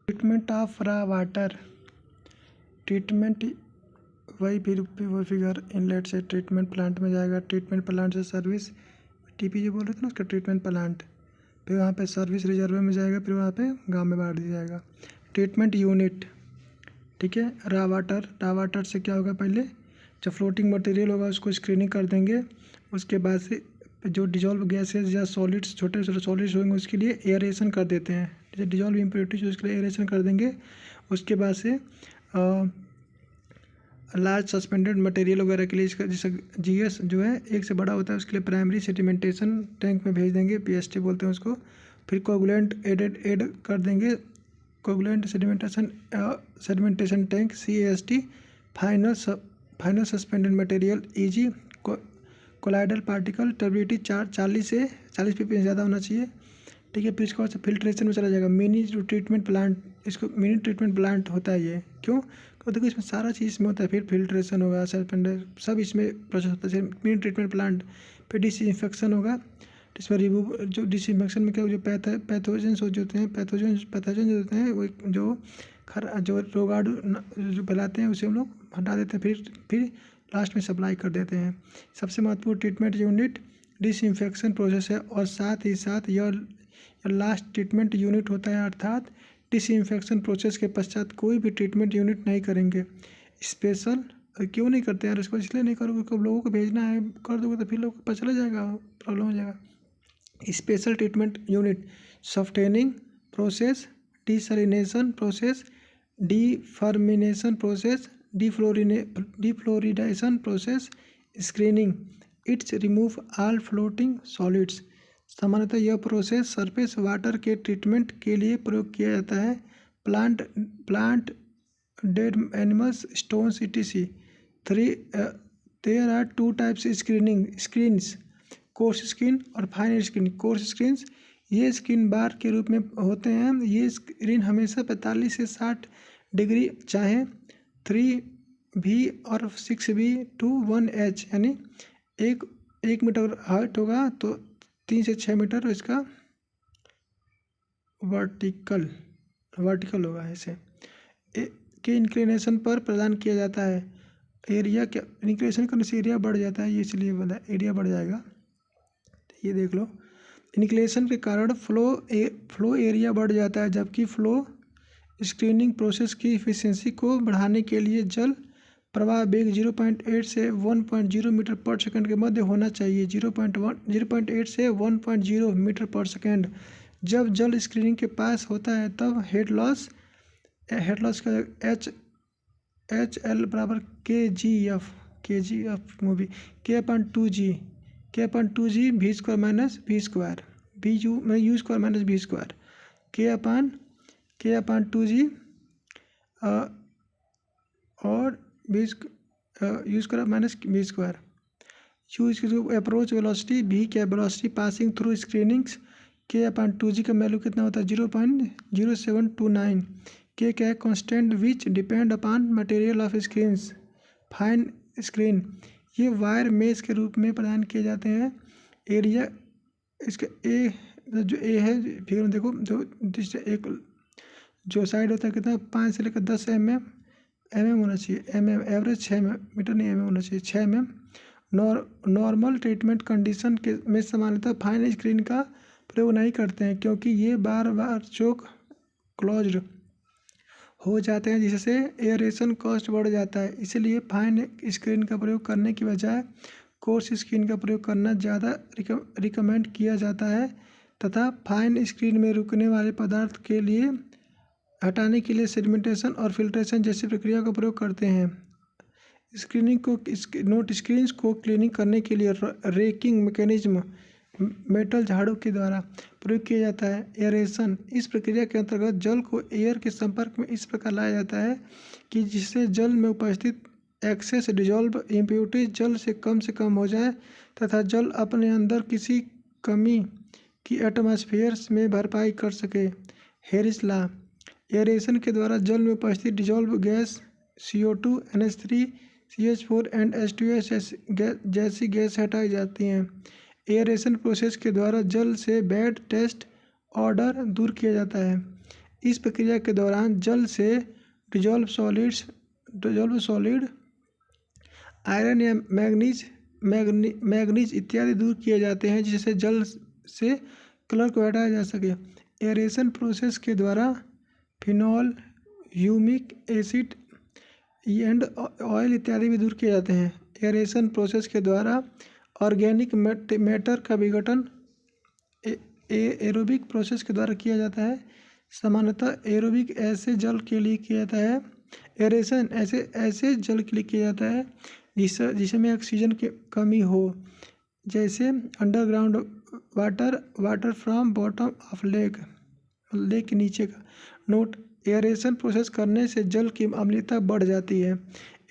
Treatment of रा water, treatment वही फिर वो फिगर इनलेट से ट्रीटमेंट प्लांट में जाएगा, ट्रीटमेंट प्लांट से सर्विस टीपी जो बोल रहे थे ना उसका ट्रीटमेंट प्लांट, फिर वहाँ पे सर्विस रिजर्व में जाएगा, फिर वहाँ पे गाँव में बांट दिया जाएगा। ट्रीटमेंट यूनिट, ठीक है। रा वाटर से क्या होगा, पहले जब फ्लोटिंग मटेरियल होगा उसको स्क्रीनिंग कर देंगे, उसके बाद से जो डिजॉल्व गैसेज या सॉलिड्स छोटे छोटे सॉलिड्स होंगे उसके लिए एयरेशन कर देते हैं, जैसे डिजॉल्व इम्प्योरिटीज उसके लिए एयरेशन कर देंगे। उसके बाद से लार्ज सस्पेंडेड मटेरियल वगैरह के लिए इसका जैसे जीएस जो है एक से बड़ा होता है उसके लिए प्राइमरी सेडिमेंटेशन टैंक में भेज देंगे, पीएसटी बोलते हैं उसको। फिर कोगुलेंट ऐड कर देंगे, coagulant sedimentation tank CAST। Final suspended material EG colloidal particle turbidity 40 से 40 ppm ज़्यादा होना चाहिए, ठीक है। फिर इसके बाद से फिल्ट्रेशन में चला जाएगा। मिनी ट्रीटमेंट प्लांट, इसको मिनी ट्रीटमेंट प्लांट होता है ये, क्यों? तो देखो इसमें सारा चीज़ इसमें होता है, फिर फिल्ट्रेशन होगा, सस्पेंडर सब इसमें प्रोसेस होता है मिनी ट्रीटमेंट प्लांट। फिर डिसइंफेक्शन होगा, इसमें रिमूव जो डिसइंफेक्शन में क्या जो पैथोजेंस जो होते हैं पैथोजन जो होते हैं वो जो रोगाणु जो फैलाते हैं उसे हम लोग हटा देते हैं, फिर लास्ट में सप्लाई कर देते हैं। सबसे महत्वपूर्ण ट्रीटमेंट यूनिट डिसइंफेक्शन प्रोसेस है, और साथ ही साथ यह लास्ट ट्रीटमेंट यूनिट होता है, अर्थात डिसइंफेक्शन प्रोसेस के पश्चात कोई भी ट्रीटमेंट यूनिट नहीं करेंगे। स्पेशल क्यों नहीं करते यार इसको? इसलिए नहीं करोगे क्योंकि लोगों को भेजना है, कर दोगे तो फिर लोगों को पता चला जाएगा, प्रॉब्लम हो जाएगा। Special treatment unit softening process, desalination process, deferrisation process, defluoridation process, screening. It's remove all floating solids. सामान्यतः यह प्रोसेस सरफेस वाटर के ट्रीटमेंट के लिए प्रयोग किया जाता है। Plant dead animals stones etc। There are 2 types screens, coarse screen और फाइन स्क्रीन। कोर्स स्क्रीन्स ये स्क्रीन बार के रूप में होते हैं, ये स्क्रीन हमेशा 45 से 60 डिग्री चाहे 3V और 6V to 1H, यानी 1 मीटर हाइट होगा तो 3 से 6 मीटर इसका वर्टिकल होगा ऐसे के इंक्लिनेशन पर प्रदान किया जाता है। एरिया क्या इंक्लिनेशन करने से एरिया बढ़ जाता है, ये इसलिए बोला एरिया बढ़ जाएगा, ये देख लो। इंक्लिनेशन के कारण फ्लो एरिया बढ़ जाता है, जबकि फ्लो स्क्रीनिंग प्रोसेस की इफिशियंसी को बढ़ाने के लिए जल प्रवाह वेग 0.8 से 1.0 मीटर पर सेकंड के मध्य होना चाहिए। 0.8 से 1.0 मीटर पर सेकंड। जब जल स्क्रीनिंग के पास होता है तब हेड लॉस का HL बराबर KGF movie K/2G V² minus V², U² minus V², K/2G और U² minus V²। Approach velocity V क्या velocity passing through screenings, K/2G का वैल्यू कितना होता है 0.0729। K क्या है constant which depend upon material of screens. Fine screen ये wire mesh के रूप में प्रदान किए जाते हैं। एरिया इसका जो ए है फिगर में देखो, एक जो साइड होता है कितना 5 से लेकर 10 mm होना चाहिए, एवरेज 6 मीटर नहीं होना चाहिए 6 mm। नॉर्मल ट्रीटमेंट कंडीशन के में सामान्यतः फाइन स्क्रीन का प्रयोग नहीं करते हैं, क्योंकि ये बार चोक क्लोज्ड हो जाते हैं, जिससे एयरेशन कॉस्ट बढ़ जाता है। इसलिए फाइन स्क्रीन का प्रयोग करने की बजाय कोर्स स्क्रीन का प्रयोग करना ज़्यादा रिकमेंड किया जाता है, तथा फाइन स्क्रीन में रुकने वाले पदार्थ के लिए हटाने के लिए सेडिमेंटेशन और फिल्ट्रेशन जैसी प्रक्रिया का प्रयोग करते हैं। स्क्रीन्स को क्लीनिंग करने के लिए रेकिंग मैकेनिज्म मेटल झाड़ू के द्वारा प्रयोग किया जाता है। एयरेशन इस प्रक्रिया के अंतर्गत जल को एयर के संपर्क में इस प्रकार लाया जाता है कि जिससे जल में उपस्थित एक्सेस डिजॉल्व इम्प्योरिटीज जल से कम हो जाए तथा जल अपने अंदर किसी कमी की एटमॉस्फेयर में भरपाई कर सके। हैरिस लॉ एयरेशन के द्वारा जल में उपस्थित dissolve gas CO2, NH3, CH4 and H2S जैसी गैस हटाई जाती हैं। एयरेशन प्रोसेस के द्वारा जल से बैड टेस्ट ऑर्डर दूर किया जाता है। इस प्रक्रिया के दौरान जल से डिजॉल्व सॉलिड आयरन या मैग्नीज इत्यादि दूर किए जाते हैं, जिससे जल से कलर को हटाया जा सके। एरेशन प्रोसेस के द्वारा phenol, humic acid and oil इत्यादि भी दूर किए जाते हैं। एरेशन प्रोसेस के द्वारा ऑर्गेनिक मैटर का विघटन एरोबिक प्रोसेस के द्वारा किया जाता है। सामान्यतः एरोबिक ऐसे जल के लिए किया जाता है। एरेशन ऐसे जल के लिए किया जाता है जिसमें ऑक्सीजन की कमी हो, जैसे underground water from bottom of lake के नीचे का। नोट: एरेशन प्रोसेस करने से जल की अम्लता बढ़ जाती है।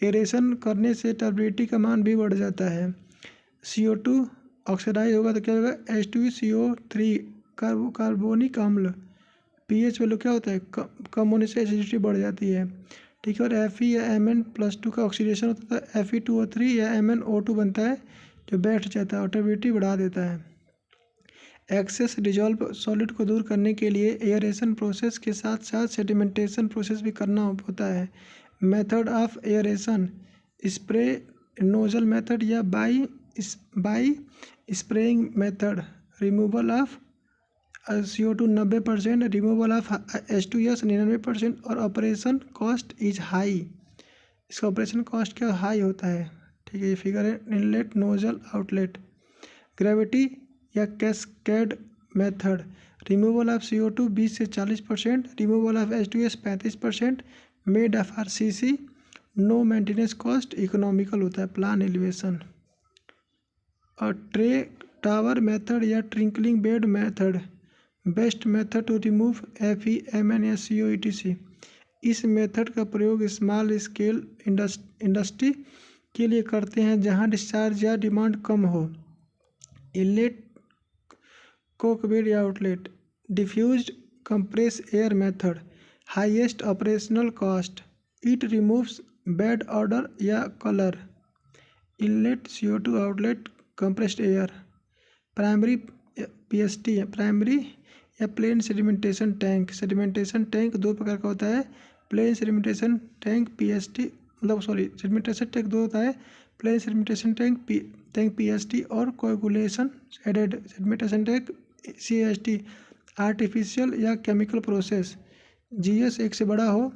एरेशन करने से टर्बिडिटी का मान भी बढ़ जाता है। CO2 ऑक्सीडाइज होगा तो क्या होगा? H2CO3 कार्बोनिक अम्ल। pH वैल्यू क्या होता है? कम होने से एसिडिटी बढ़ जाती है। ठीक है। और Fe या Mn+2 का ऑक्सीडेशन होता है, Fe2O3 या MnO2 बनता है जो बैठ जाता है और टर्बिडिटी बढ़ा देता है। एक्सेस डिजॉल्व सॉलिड को दूर करने के लिए एयरेशन प्रोसेस के साथ साथ सेडिमेंटेशन प्रोसेस भी करना होता है। Method of aeration: spray nozzle method या by spraying method. Removal of CO2 90%, removal of H2S 99% और ऑपरेशन कॉस्ट इज हाई। इसका ऑपरेशन कॉस्ट क्या हाई होता है? ठीक है, ये फिगर है। Inlet, nozzle, outlet. ग्रेविटी या cascade method: removal of CO2 20 से 40%, removal of H2S 35%, made of RCC, no maintenance cost, economical होता है। Plan elevation. और ट्रे टावर मेथड या trickling bed method: best method to remove Fe, Mn या CO etc। इस method का प्रयोग small scale industry के लिए करते हैं जहां डिस्चार्ज या डिमांड कम हो। इनलेट, कोकबेड या outlet. Diffused compress air method: highest operational cost, it removes bad odour या colour. Inlet CO2, outlet compressed air. Primary PST primary या plain sedimentation tank. Sedimentation tank दो प्रकार का होता है, plain sedimentation tank PST sedimentation tank दो होता है, प्लेन सेडिमेंटेशन टैंक PST और coagulation aided sedimentation tank CAST। Artificial या केमिकल प्रोसेस: GS 1 से बड़ा हो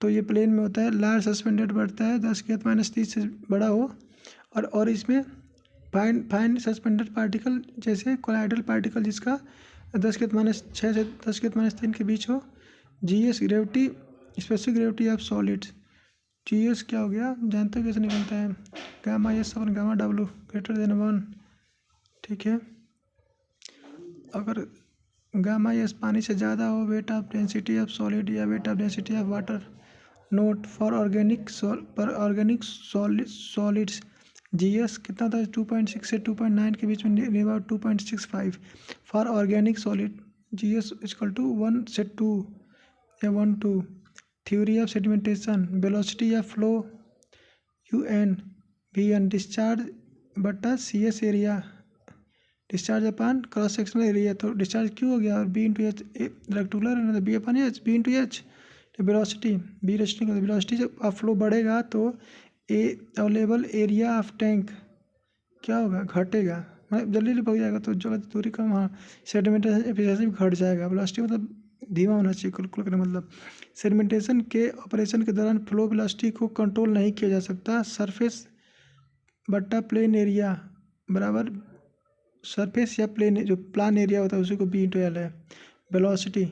तो ये प्लेन में होता है। लार्ज सस्पेंडेड बढ़ता है 10⁻³ से बड़ा हो, और इसमें फाइन सस्पेंडेड पार्टिकल जैसे कोलाइडल पार्टिकल जिसका 10⁻6 से 10⁻3 के बीच हो। GS gravity, specific gravity of solids. GS क्या हो गया? जानते हो कैसे निकलता है? Γ/S/Γ greater than 1। ठीक है। अगर Γ/S पानी से ज़्यादा हो, weight of density of solid या weight of density of water. Note: for organic solids GS कितना था? 2.6 से 2.9 के बीच में, near about 2.65। For organic solid GS = 1 से 2 या 1 2। थ्योरी ऑफ सेडिमेंटेशन: वेलोसिटी या फ्लो UN VN, डिस्चार्ज बटा CS area, discharge upon cross sectional area. तो डिस्चार्ज क्यों हो गया? और B/H रेक्टुलर है ना, तो B/H B/H। तो वेलोसिटी जब फ्लो बढ़ेगा तो अवेलेबल एरिया ऑफ टैंक क्या होगा? घटेगा, मतलब जल्दी पक जाएगा, तो जो दूरी कम, हाँ, सेडिमेंटेशन एफिशिएंसी घट जाएगा। वेलोसिटी मतलब धीमा होना चाहिए, कुल का मतलब। सेडिमेंटेशन के ऑपरेशन के दौरान फ्लो वेलोसिटी को कंट्रोल नहीं किया जा सकता। सरफेस बट्टा प्लेन एरिया बराबर सरफेस या प्लेन, जो प्लान एरिया होता है उसी को B/L है। वेलोसिटी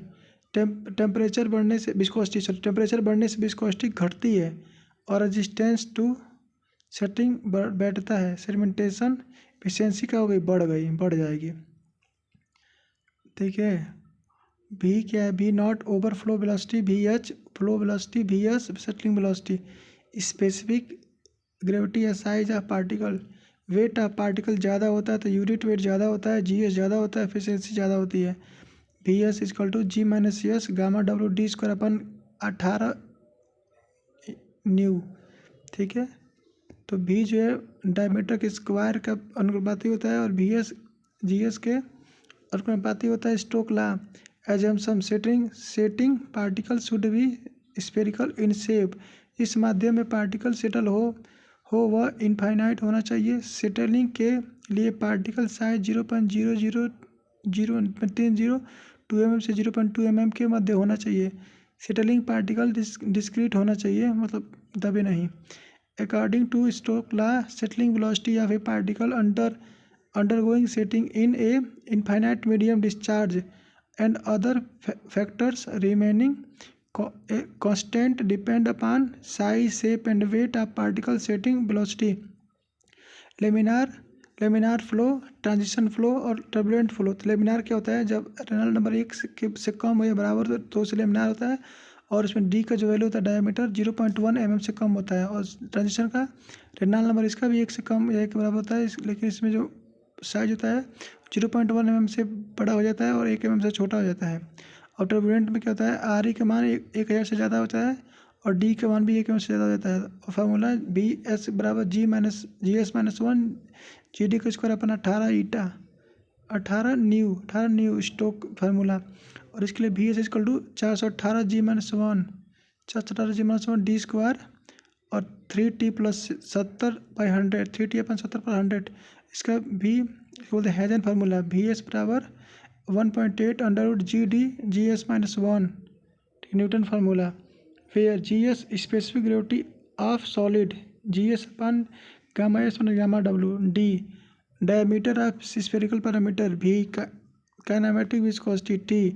टेम्परेचर बढ़ने से विस्कोसिटी घटती है और रेजिस्टेंस टू सेटिंग बैठता है। सेडिमेंटेशन एफिशिएंसी क्या हो गई? बढ़ जाएगी। ठीक है। V क्या है? V0 overflow velocity, VH flow velocity, VS settling velocity. Specific gravity या size of particle: weight of particle ज़्यादा होता है तो यूनिट वेट ज़्यादा होता है, GS ज़्यादा होता है, एफिशिएंसी ज़्यादा होती है। VS = G - S Γ/W d² 18 ν। ठीक है। तो V जो है डायमीटर के स्क्वायर का अनुपाती होता है और VS GS के अनुपाती होता है। Stoke law: assumption setting particle should be spherical in shape. इस माध्यम में पार्टिकल सेटल हो वह इनफाइनाइट होना चाहिए। सेटलिंग के लिए पार्टिकल साइज 0.00030 2 mm से 0.2 mm के मध्य होना चाहिए। सेटलिंग पार्टिकल डिस्क्रीट होना चाहिए, मतलब दबे नहीं। According to Stokes law, settling velocity of a particle undergoing setting in a infinite medium discharge and other factors remaining constant depend upon size, shape and weight of particle setting velocity। Laminar flow, transition flow और turbulent flow. तो laminar क्या होता है, जब Reynolds number 1 से कम हो या बराबर तो उसे लेमिनार होता है, और इसमें डी का जो वैल्यू होता है डायमीटर 0.1 mm से कम होता है। और ट्रांजिशन का रेनॉल्ड्स नंबर इसका भी 1 से कम या 1 के बराबर होता है, लेकिन इसमें जो साइज होता है 0.1 mm से बड़ा हो जाता है और 1 mm से छोटा हो जाता है। और टर्बुलेंट में क्या होता है, आर ई का मान 1000 से ज़्यादा होता है और डी का मान भी 1 mm से ज़्यादा हो जाता है। और फार्मूला बी एस बराबर G S minus 1 G D का स्क्वायर अपना 18 न्यू स्टोक फार्मूला। और इसके लिए V S equal to 418 G minus 1 D square और 3t प्लस 70/100 3t अपन 70/100। इसका भी बोलते हैं हैजन फार्मूला वी एस बराबर 1.8 under G D G S minus 1 Newton formula. Where G S specific gravity of solid, G S upon gamma S gamma W, D diameter of spherical parameter, भी kinematic viscosity, T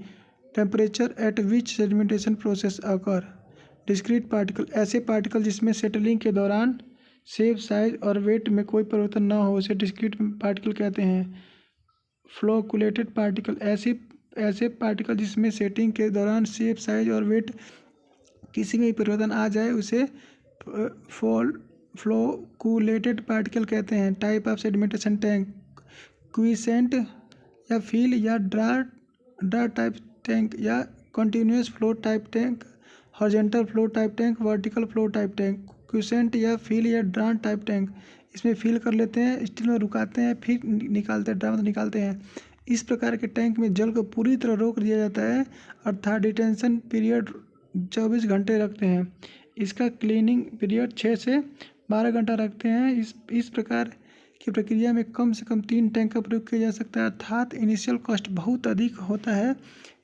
temperature at which sedimentation process occur. Discrete particle, ऐसे particle जिसमें settling के दौरान shape, size और wait में कोई परिवर्तन न हो उसे डिस्क्रीट पार्टिकल कहते हैं। फ्लोकुलेटेड पार्टिकल, ऐसे पार्टिकल जिसमें सेटिंग के दौरान शेप, साइज और वेट किसी में भी परिवर्तन आ जाए उसे फ्लोकुलेटेड पार्टिकल कहते हैं। Type of sedimentation tank, quiescent या फील या ड्रा टाइप टैंक या continuous flow type tank, horizontal flow type tank, vertical flow type tank. Quiescent या फील या ड्रा टाइप टैंक, इसमें फील कर लेते हैं, स्टील में रुकाते हैं, फिर निकालते हैं, ड्रा में निकालते हैं। इस प्रकार के टैंक में जल को पूरी तरह रोक दिया जाता है, अर्थात डिटेंशन पीरियड 24 घंटे रखते हैं। इसका क्लीनिंग पीरियड 6 से 12 घंटा रखते हैं। इस प्रकार की प्रक्रिया में कम से कम 3 टैंक का प्रयोग किया जा सकता है, अर्थात इनिशियल कॉस्ट बहुत अधिक होता है।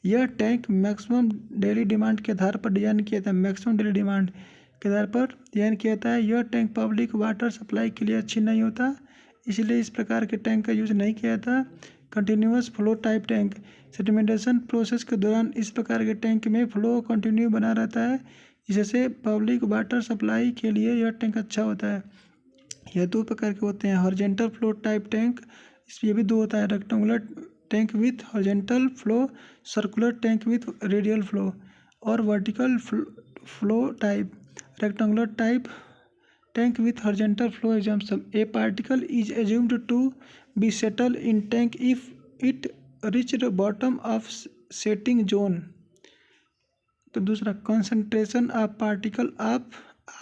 यह टैंक मैक्सिमम डेली डिमांड के आधार पर डिजाइन किया जाता है। मैक्सिमम डेली डिमांड के आधार पर डिजाइन किया जाता है। यह टैंक पब्लिक वाटर सप्लाई के लिए अच्छी नहीं होता, इसलिए इस प्रकार के टैंक का यूज नहीं किया जाता। Continuous flow type tank, sedimentation process के दौरान इस प्रकार के टैंक में फ्लो कंटिन्यू बना रहता है, जिससे पब्लिक वाटर सप्लाई के लिए यह टैंक अच्छा होता है। यह 2 प्रकार के होते हैं, हॉरिजॉन्टल फ्लो टाइप टैंक, ये भी 2 होता है, rectangular tank with horizontal flow, circular tank with radial flow, और vertical flow type. Rectangular type tank with horizontal flow example, a particle is assumed to be settle in tank if it reach the bottom of setting zone. तो दूसरा, concentration of particle of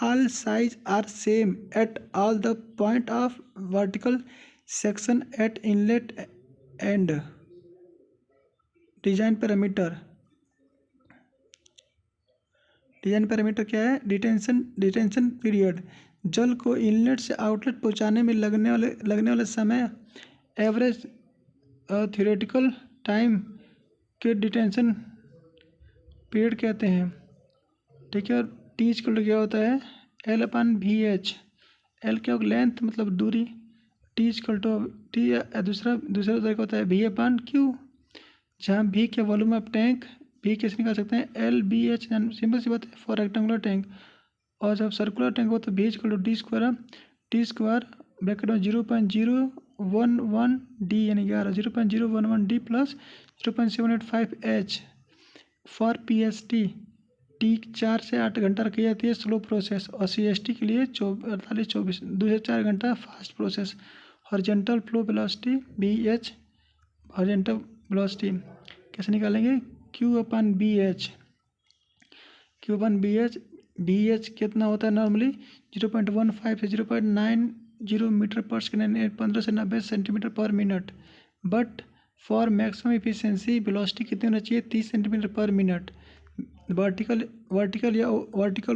all size are same at all the point of vertical section at inlet end। Design parameter क्या है, detention period, जल को inlet से outlet पहुंचाने में लगने वाले समय, एवरेज थ्योरेटिकल टाइम के डिटेंशन पीरियड कहते हैं। ठीक है, और टी इक्वल क्या होता है, L upon V H. L क्या होगा, लेंथ मतलब दूरी, टी इक्वल टू टी, दूसरा तरह का होता है वी अपन क्यू, जहाँ वी क्या वॉल्यूम ऑफ टैंक, वी कैसे निकाल सकते हैं, एल बी एच, सिंपल सी बात है फॉर रेक्टेंगुलर टैंक। और जब सर्कुलर टैंक हो तो V equal to D square bracket में 0.011 डी यानी 11 0.011 D plus 0.785 H for P S T. T 4 से 8 घंटा रखी जाती है स्लो प्रोसेस, और सी एस टी के लिए 48-24 2 से 4 घंटा fast process. Horizontal flow velocity B H, horizontal velocity कैसे निकालेंगे, Q upon B H. B H कितना होता है नॉर्मली 0.15 से 0.90 मीटर पर सेकेंड, 15 से 90 centimetre per minute. But for maximum efficiency velocity कितनी होना चाहिए? 30 centimetre per minute. Vertical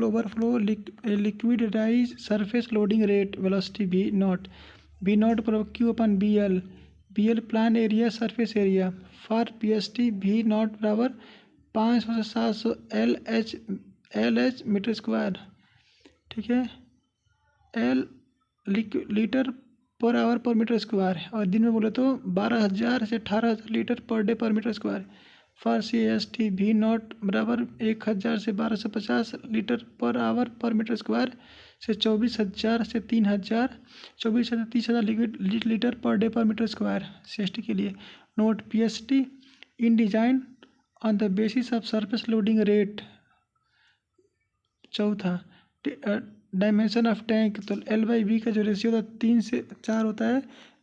overflow liquid rise surface loading rate velocity B naught per Q upon B L plan area surface area. For P S T भी naught बराबर 500 से 700 L H metre square. ठीक है, L litre per hour per metre square है, और दिन में बोले तो 12,000 से 18,000 litre per day per metre square. For C S T भी नॉट बराबर 1,000 से 1250 litre per hour per metre square से 24,000 से 3,000 24 से 30,000 litre per day per metre square C S T के लिए। Note P S T in design on the basis of surface loading rate. चौथा, dimension of tank, तो L by B का जो ratio होता है 3 से 4 होता है,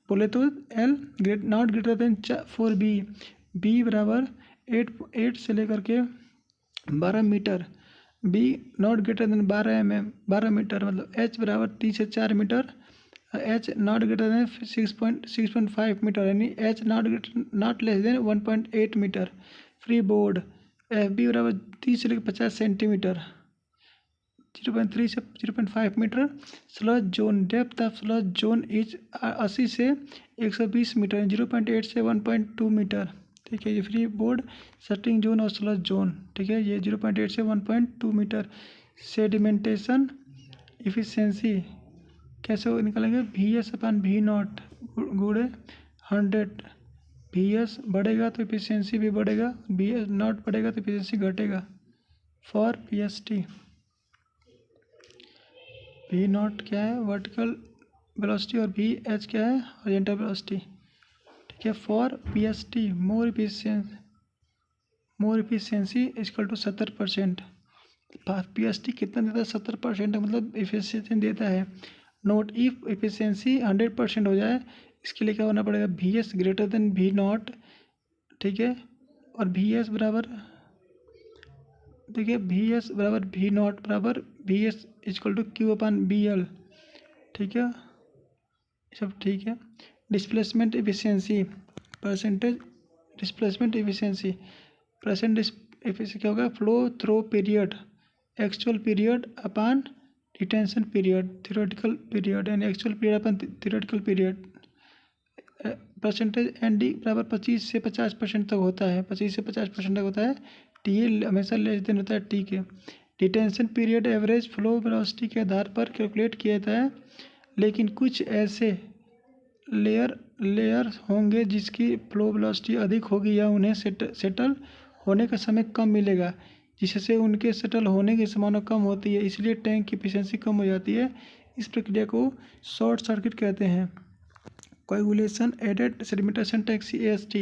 बोले तो L not greater than 4 B बराबर 8 से लेकर के 12 metre, B not greater than 12 metre, मतलब एच बराबर 3 से 4 metre, H not greater than 6.5 metre, यानी H not less than 1.8 metre. Free board F B बराबर 30 से लेकर 50 सेंटीमीटर, 0.3 से 0.5 metre. Sludge zone, depth of sludge zone is 80 से 120 metre, 0.8 से 1.2 मीटर। ठीक है, ये फ्री बोर्ड सटिंग जोन और स्लज जोन। ठीक है, ये 0.8 से 1.2 मीटर। सेडिमेंटेशन इफिशियंसी कैसे निकालेंगे? V S upon V naught गुड़े 100। वी एस बढ़ेगा तो इफिशियंसी भी बढ़ेगा, वी एस नॉट बढ़ेगा तो इफिशियंसी घटेगा। For P S T V naught क्या है? वर्टिकल वेलोसिटी, और वी एच क्या है? Horizontal velocity. ठीक है, for P S T more efficiency equal to 70%। P S T कितना देता है? 70%, मतलब इफिशियंसी देता है। नोट इफ इफिशियंसी 100% हो जाए, इसके लिए क्या होना पड़ेगा? V S greater than V naught. ठीक है, और वी एस बराबर, देखिए वी एस बराबर वी नॉट बराबर V S equal to Q upon B L. ठीक है, सब ठीक है। Displacement efficiency percentage, displacement efficiency percent efficiency क्या होगा? Flow through period, actual period upon detention period, theoretical period, यानी actual period upon theoretical period. Percentage N D बराबर 25 से 50% तक होता है, 25 से 50% तक होता है। टी ए हमेशा लेस देन होता है टी के। Detention period average flow velocity के आधार पर कैलकुलेट किया जाता है, लेकिन कुछ ऐसे लेयर होंगे जिसकी फ्लो वेलोसिटी अधिक होगी या उन्हें सेटल होने का समय कम मिलेगा, जिससे उनके सेटल होने की संभावना कम होती है, इसलिए टैंक की एफिशिएंसी कम हो जाती है। इस प्रक्रिया को शॉर्ट सर्किट कहते हैं। Coagulation aided sedimentation tank CAST,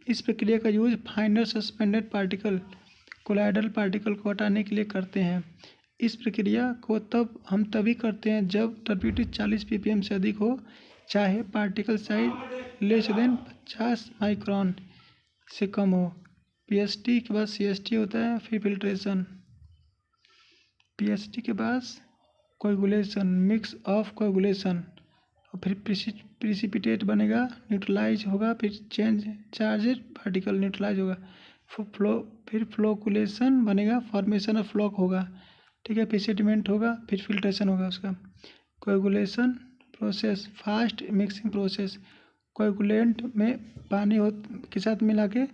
इस प्रक्रिया का use finer suspended particle colloidal particle को हटाने के लिए करते हैं। इस प्रक्रिया को तभी करते हैं जब टर्बिडिटी 40 ppm से अधिक हो, चाहे particle size less than 50 micron से कम हो। PST के बाद CST होता है, फिर फिल्ट्रेशन। PST के बाद कोएगुलेशन, मिक्स ऑफ कोएगुलेशन, और फिर प्रिसिपिटेट बनेगा, न्यूट्रलाइज होगा, फिर चार्जेड पार्टिकल न्यूट्रलाइज होगा, फिर फ्लोकुलेशन बनेगा, फॉर्मेशन ऑफ फ्लॉक होगा। ठीक है, फिर सेडिमेंट होगा, फिर फिल्ट्रेशन होगा उसका। Coagulation process, fast mixing process. Coagulant में पानी के साथ मिला के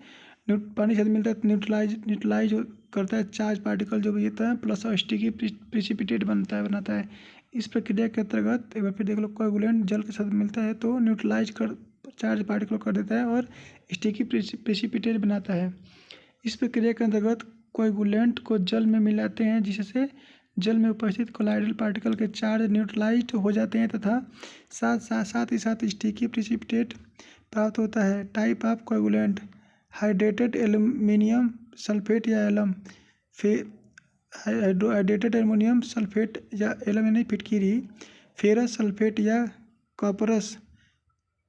पानी के साथ मिलता है तो न्यूट्रलाइज करता है चार्ज पार्टिकल जो भी होता है, प्लस स्टिकी प्रिसिपिटेट बनाता है। इस प्रक्रिया के अंतर्गत एक बार फिर देख लो, कोएगुलेंट जल के साथ मिलता है तो न्यूट्रलाइज कर चार्ज पार्टिकल कर देता है और स्टिकी प्रिसिपिटेट बनाता है। इस प्रक्रिया के अंतर्गत कोएगुलेंट को जल में मिलाते हैं, जिससे जल में उपस्थित कोलाइडल पार्टिकल के चार्ज न्यूट्रलाइज्ड हो जाते हैं तथा साथ ही स्टिकी प्रिसिपिटेट प्राप्त होता है। Type of coagulant, hydrated aluminium sulphate या एलम, हाइड्रेटेड एल्युमिनियम सल्फेट या एलम यानी फिटकिरी, फेरस सल्फेट या copperas,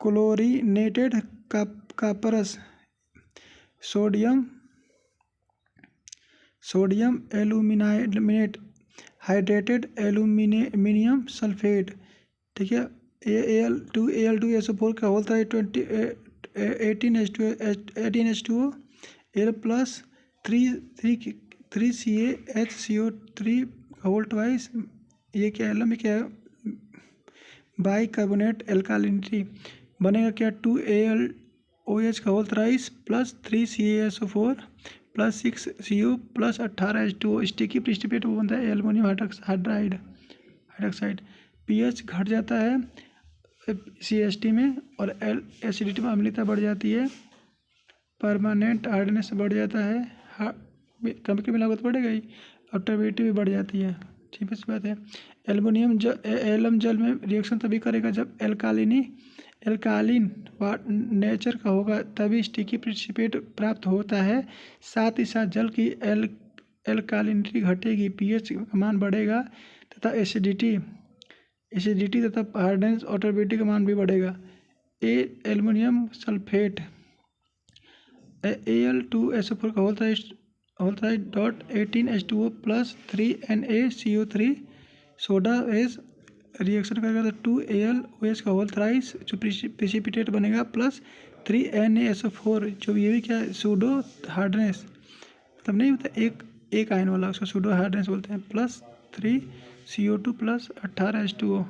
chlorinated copperas, sodium aluminate, hydrated aluminium sulphate. ठीक है, Al2SO4 का होता है 18H2O L plus 3CaHCO3 whole twice, ये क्या एलम में क्या है, बाई कार्बोनेट एल्कालिनिटी बनेगा क्या 2AlOH का whole thrice plus 3CaSO4 plus 6CO plus 18H2O। Sticky precipitate वो बनता है एल्युमिनियम हाइड्रोक्साइड। pH घट जाता है CH3 में और एसिडिटी में अम्लता बढ़ जाती है, परमानेंट हार्डनेस बढ़ जाता है, केमिकल मिलावट तो बढ़ेगा ही और टर्बिडिटी भी बढ़ जाती है। ठीक है, इस बात है। एलम जल में रिएक्शन तभी करेगा जब एल्कालिन नेचर का होगा, तभी स्टिकी प्रेसिपिटेट प्राप्त होता है। साथ ही साथ जल की एल्कालिनिटी घटेगी, pH का मान बढ़ेगा तथा एसिडिटी तथा हार्डनेस और टर्बिडिटी का मान भी बढ़ेगा। एल्युमिनियम सल्फेट Al2SO4 का whole thrice dot 18H2O plus 3NaCO3 soda ash reaction करेगा तो 2AlOH का होल थ्राइस जो प्रेसिपिटेट बनेगा प्लस 3NaSO4 जो ये भी क्या है सूडो हार्डनेस, तब नहीं होता एक आयन वाला, उसको सूडो हार्डनेस बोलते हैं, प्लस 3CO2 प्लस 18H2O।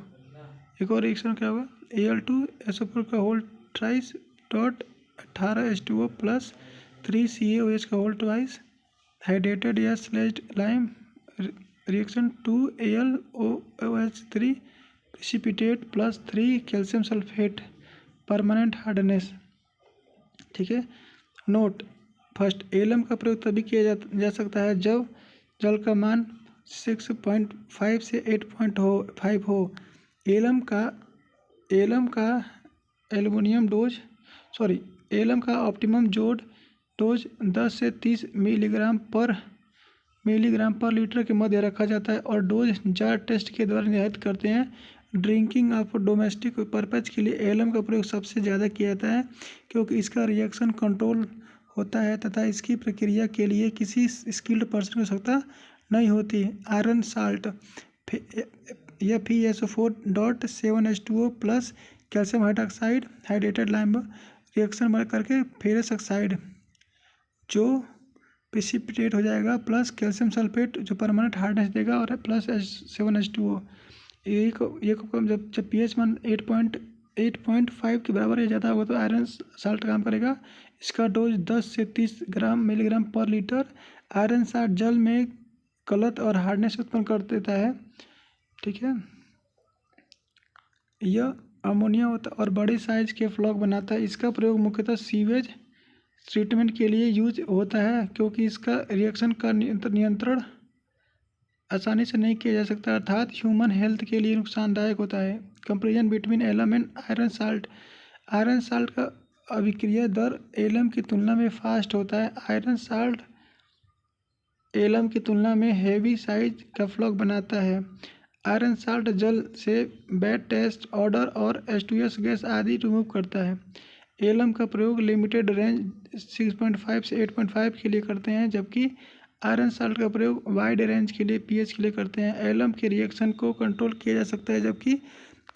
एक और रिएक्शन क्या होगा Al2SO4 का whole thrice dot 18H2O plus 3CaOH का होल ट्वाइस हाइड्रेटेड या slaked lime reaction 2AlOH3 precipitate plus 3 calcium sulphate permanent hardness. ठीक है, नोट फर्स्ट, एलम का प्रयोग तभी किया जा सकता है जब जल का मान 6.5 से 8.5 हो। एलम का ऑप्टिमम डोज 10 से 30 मिलीग्राम पर लीटर के मध्य रखा जाता है और डोज जार टेस्ट के द्वारा निर्धारित करते हैं। ड्रिंकिंग ऑफ डोमेस्टिक पर्पज के लिए एलम का प्रयोग सबसे ज़्यादा किया जाता है क्योंकि इसका रिएक्शन कंट्रोल होता है तथा इसकी प्रक्रिया के लिए किसी स्किल्ड पर्सन की आवश्यकता नहीं होती। Iron salt FeSO4.7H2O plus calcium hydroxide hydrated lime reaction बना करके फेरस ऑक्साइड जो प्रेसिपिटेट हो जाएगा प्लस कैल्शियम सल्फेट जो परमानेंट हार्डनेस देगा और प्लस 7H2O। ये जब pH मान 8.5 के बराबर या ज़्यादा होगा तो आयरन साल्ट काम करेगा। इसका डोज 10 से 30 मिलीग्राम पर लीटर। आयरन साल्ट जल में कलत और हार्डनेस उत्पन्न कर देता है। ठीक है, यह अमोनिया होता और बड़े साइज के फ्लॉग बनाता है। इसका प्रयोग मुख्यतः सीवेज ट्रीटमेंट के लिए यूज होता है क्योंकि इसका रिएक्शन का नियंत्रण आसानी से नहीं किया जा सकता, अर्थात ह्यूमन हेल्थ के लिए नुकसानदायक होता है। Comparison between alum and iron salt का अभिक्रिया दर एलम की तुलना में फास्ट होता है। आयरन साल्ट एलम की तुलना में हेवी साइज का फ्लॉग बनाता है। आयरन साल्ट जल से बैड टेस्ट, ऑडर और H2S गैस आदि रिमूव करता है। एलम का प्रयोग लिमिटेड रेंज 6.5 से 8.5 के लिए करते हैं, जबकि आयरन साल्ट का प्रयोग वाइड रेंज के लिए pH के लिए करते हैं। एलम के रिएक्शन को कंट्रोल किया जा सकता है जबकि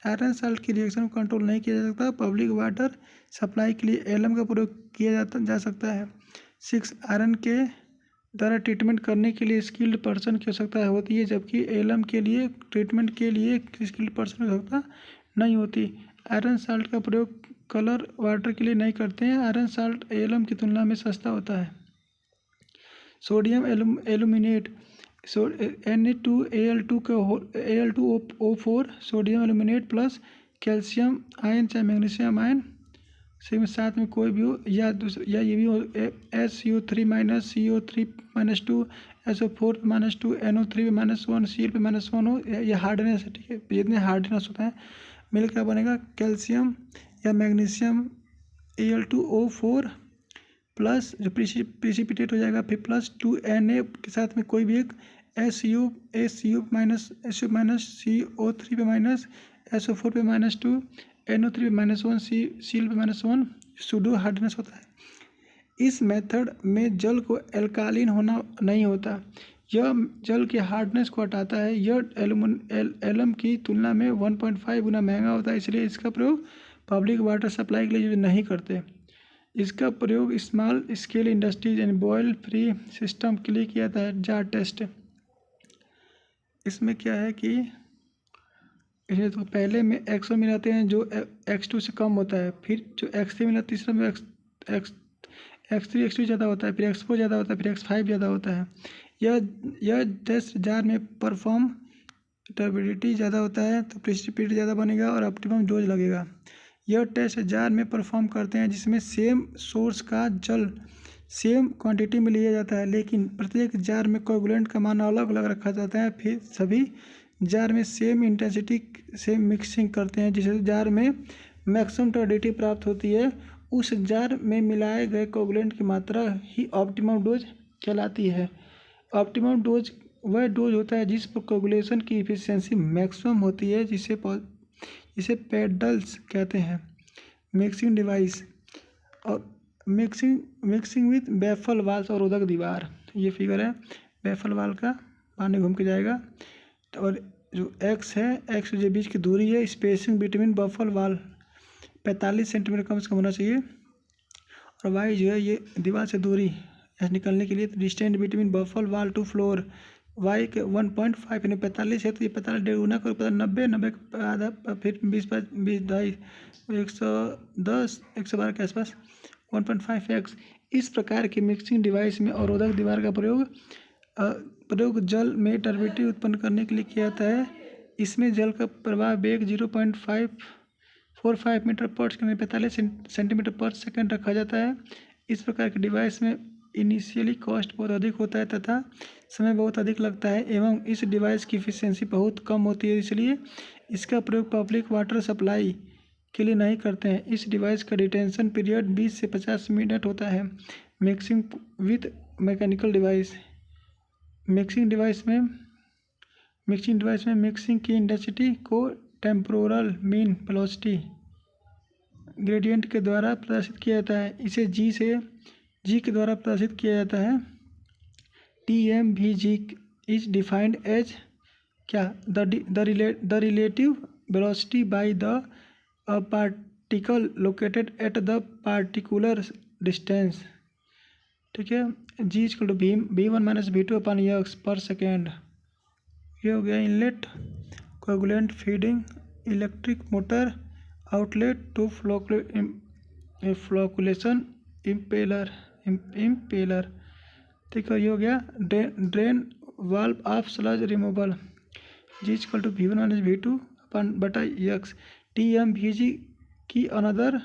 आयरन साल्ट की रिएक्शन को कंट्रोल नहीं किया जा सकता। पब्लिक वाटर सप्लाई के लिए एलम का प्रयोग किया जा सकता है। 6 आयरन के द्वारा ट्रीटमेंट करने के लिए स्किल्ड पर्सन की आवश्यकता होती है, जबकि एलम के लिए ट्रीटमेंट के लिए स्किल्ड पर्सन की आवश्यकता नहीं होती। आयरन साल्ट का प्रयोग कलर वाटर के लिए नहीं करते हैं। आयरन साल्ट एलम की तुलना में सस्ता होता है। Sodium aluminate Na2Al2O4 sodium aluminate plus calcium ion चाहे मैग्नीशियम आयन से में साथ में कोई भी हो या ये भी हो SU3 minus CO3 minus 2 SO4 minus 2 NO3 minus 1 Cl पे माइनस 1 हो, ये हार्डनेस है। ठीक है, जितने हार्डनेस होता है मिल क्या बनेगा कैल्शियम या मैग्नीशियम Al2O4 प्लस जो प्रेसिपिटेट हो जाएगा, फिर प्लस 2Na के साथ में कोई भी एक SU माइनस CO3 पे माइनस SO4 पे माइनस 2 NO3 पे माइनस 1 Cl पे माइनस 1 सूडो हार्डनेस होता है। इस मेथड में जल को एल्कालिन होना नहीं होता, यह जल के हार्डनेस को हटाता है। यह एलम की तुलना में 1.5 गुना महंगा होता है, इसलिए इसका प्रयोग पब्लिक वाटर सप्लाई के लिए नहीं करते। इसका प्रयोग small scale industries and boil free system के लिए किया जाता है। जार टेस्ट, इसमें क्या है कि इसमें तो पहले में X1 मिलाते हैं जो X2 से कम होता है, फिर जो X3 मिला तीसरा में X3 X2 ज़्यादा होता है, फिर X4 ज़्यादा होता है, फिर X5 ज़्यादा होता है। यह टेस्ट जार में परफॉर्म टर्बिडिटी ज़्यादा होता है तो प्रेसिपिटेट ज़्यादा बनेगा और ऑप्टिमम डोज लगेगा। यह टेस्ट जार में परफॉर्म करते हैं जिसमें सेम सोर्स का जल सेम क्वांटिटी में लिया जाता है, लेकिन प्रत्येक जार में कोएगुलेंट का मान अलग अलग रखा जाता है। फिर सभी जार में सेम इंटेंसिटी से मिक्सिंग करते हैं जिससे जार में मैक्सिमम टर्बिडिटी प्राप्त होती है। उस जार में मिलाए गए कोएगुलेंट की मात्रा ही ऑप्टिमम डोज कहलाती है। ऑप्टिमम डोज वह डोज होता है जिस पर कोएगुलेशन की इफिशियंसी मैक्सिमम होती है, जिसे पेडल्स कहते हैं। मिक्सिंग डिवाइस और मिक्सिंग विथ बैफल वाल्स और उदक दीवार, ये फिगर है बैफल वाल का, पानी घूम के जाएगा। और जो एक्स है, एक्स जो बीच की दूरी है, स्पेसिंग बिटवीन बफल वाल 45 सेंटीमीटर कम से कम होना चाहिए। और वाई जो है ये दीवार से दूरी निकलने के लिए डिस्टेंस बिटवीन बफल वाल टू फ्लोर वाई के 1.5 यानी 45 है तो ये 45 डेढ़ गुना करो 90 का आधा, फिर 20 22 110 112 के आसपास 1.5x। इस प्रकार के मिक्सिंग डिवाइस में अवरोधक दीवार का प्रयोग जल में टर्बिडिटी उत्पन्न करने के लिए किया जाता है। इसमें जल का प्रवाह वेग 0.545 मीटर पर सेकंड 45 सेंटीमीटर पर सेकंड रखा जाता है। इस प्रकार के डिवाइस में इनिशियली कॉस्ट बहुत अधिक होता है तथा समय बहुत अधिक लगता है एवं इस डिवाइस की इफिशियंसी बहुत कम होती है, इसलिए इसका प्रयोग पब्लिक वाटर सप्लाई के लिए नहीं करते हैं। इस डिवाइस का डिटेंशन पीरियड 20 से 50 मिनट होता है। Mixing with mechanical device, mixing device में मिक्सिंग की इंटेंसिटी को टेम्पोरल मीन वेलोसिटी ग्रेडियंट के द्वारा प्रदर्शित किया जाता है। इसे जी के द्वारा प्रदर्शित किया जाता है। TMVG इज डिफाइंड एज क्या the relative velocity by the particle located at the particular distance. ठीक है, G equal to V1 minus V2 upon x per second. ये हो गया inlet, coagulant feeding, electric motor, outlet to flocculation, impeller. ठीक है, ये हो गया drain valve of sludge removal. G equal to V1 minus V2 upon बटा x। TMVG की अनदर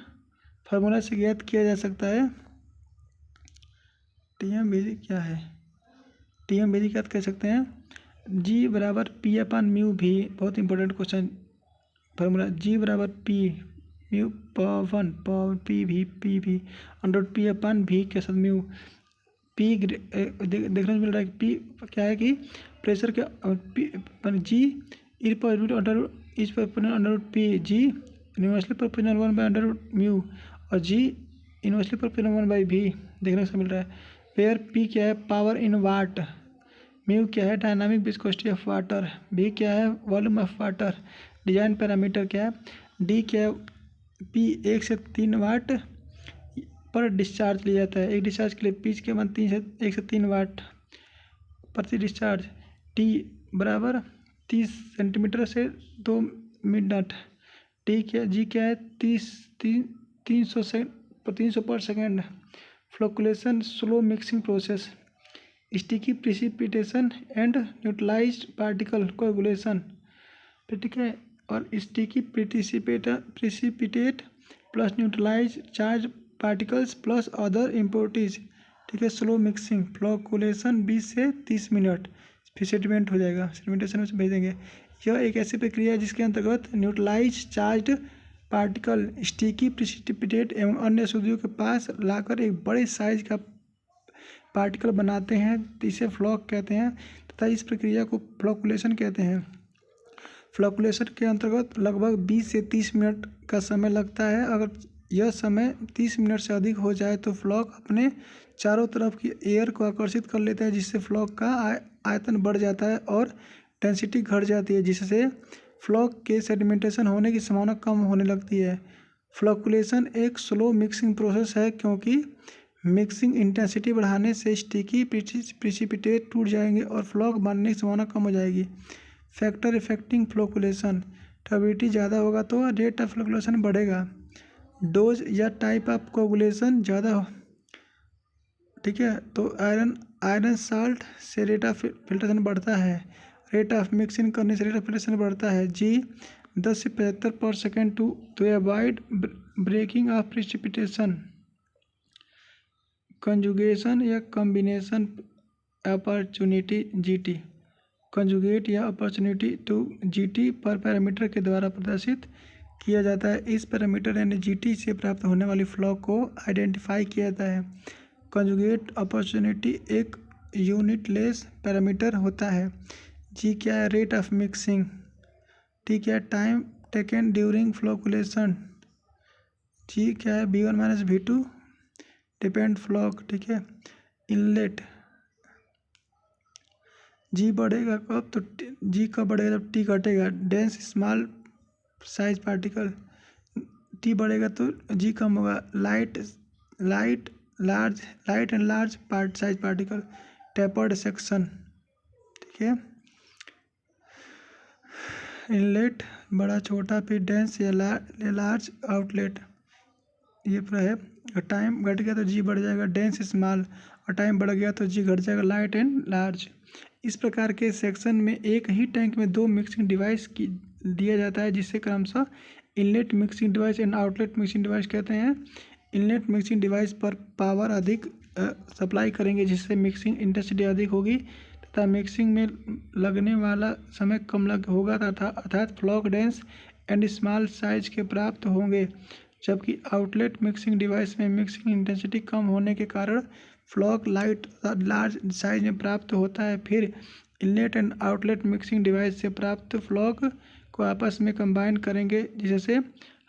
फार्मूला से ज्ञात किया जा सकता है। TMVG क्या है? TMVG क्या कह सकते हैं? G बराबर P अपन म्यू भी, बहुत इंपॉर्टेंट क्वेश्चन फार्मूला। G बराबर P म्यू पावर P भी अंडर P अपन भी के साथ म्यू। P देखने को मिल रहा है कि P क्या है कि प्रेशर के G is under P G inversely proportional 1/अंडर म्यू और G इनवर्सली प्रोपोर्शनल 1/v देखने को मिल रहा है। वेयर P क्या है? Power in watt. म्यू क्या है? Dynamic viscosity of water. V क्या है? Volume of water. Design parameter क्या है? D क्या है? P 1 से 3 वाट पर डिस्चार्ज लिया जाता है। एक डिस्चार्ज के लिए पिच के मान 1 से 3 वाट प्रति डिस्चार्ज। T बराबर 30 सेंटीमीटर से 2 मिनट। G क्या है? 300 per second. Flocculation slow mixing process. Sticky precipitation and neutralized particle coagulation. ठीक है, और sticky precipitate plus neutralize charge particles plus other impurities. ठीक है, स्लो मिक्सिंग फ्लोकुलेशन 20 से 30 मिनट, फिर सेडिमेंट हो जाएगा, सेडिमेंटेशन में से भेजेंगे। यह एक ऐसी प्रक्रिया है जिसके अंतर्गत neutralize charge particle sticky precipitate एवं अन्य अशुद्धियों के पास लाकर एक बड़े साइज का पार्टिकल बनाते हैं, इसे फ्लॉक कहते हैं तथा इस प्रक्रिया को फ्लोकुलेशन कहते हैं। फ्लोकुलेशन के अंतर्गत लगभग 20 से 30 मिनट का समय लगता है। अगर यह समय 30 मिनट से अधिक हो जाए तो फ्लॉक अपने चारों तरफ की एयर को आकर्षित कर लेता है, जिससे फ्लॉक का आयतन बढ़ जाता है और डेंसिटी घट जाती है, जिससे फ्लॉक के सेडिमेंटेशन होने की संभावना कम होने लगती है। फ्लोकुलेशन एक स्लो मिक्सिंग प्रोसेस है क्योंकि मिक्सिंग इंटेंसिटी बढ़ाने से स्टिकी प्रिसिपिटेट टूट जाएंगे और फ्लॉक बनने की संभावना कम हो जाएगी। फैक्टर इफेक्टिंग फ्लोकुलेशन, टर्बिडिटी ज़्यादा होगा तो रेट ऑफ फ्लोकुलेशन बढ़ेगा। डोज या टाइप ऑफ कोगुलेशन ज़्यादा हो, ठीक है, तो आयरन साल्ट से रेट ऑफ फिल्ट्रेशन बढ़ता है। रेट ऑफ मिक्सिंग करने से रेट ऑफ फिल्ट्रेशन बढ़ता है। जी 10 से 75/सेकेंड to avoid breaking of precipitation. Conjugation या कॉम्बिनेशन अपॉर्चुनिटी जीटी, कंजुगेट या अपॉर्चुनिटी टू जीटी पर पैरामीटर के द्वारा प्रदर्शित किया जाता है। इस पैरामीटर यानी जीटी से प्राप्त होने वाली फ्लॉ को आइडेंटिफाई किया जाता है। कंजुगेट अपॉर्चुनिटी एक यूनिटलेस पैरामीटर होता है। जी क्या है? Rate of mixing. टी क्या है? Time taken during flocculation. G क्या है? V1 - V2 डिपेंड फ्लॉक, ठीक है। इनलेट, जी बढ़ेगा कब? तो जी कब बढ़ेगा? जब टी घटेगा। Dense small size particle, T बढ़ेगा तो जी कम होगा। Light and large size particle, tapered section, ठीक है। इनलेट बड़ा छोटा, फिर डेंस या लार्ज आउटलेट, ये पूरा है। और टाइम घट गया तो जी बढ़ जाएगा। डेंस स्मॉल और टाइम बढ़ गया तो जी घट जाएगा। Light and large. इस प्रकार के सेक्शन में एक ही टैंक में दो मिक्सिंग डिवाइस की दिया जाता है जिसे क्रमशः inlet mixing device and outlet mixing device कहते हैं। इनलेट मिक्सिंग डिवाइस पर पावर अधिक सप्लाई करेंगे जिससे मिक्सिंग इंटेंसिटी अधिक होगी तथा मिक्सिंग में लगने वाला समय कम होगा तथा अर्थात floc dense and small size के प्राप्त होंगे। जबकि आउटलेट मिक्सिंग डिवाइस में मिक्सिंग इंटेंसिटी कम होने के कारण फ्लॉक लाइट लार्ज साइज में प्राप्त होता है। फिर inlet and outlet mixing device से प्राप्त फ्लॉक को आपस में कंबाइन करेंगे जिससे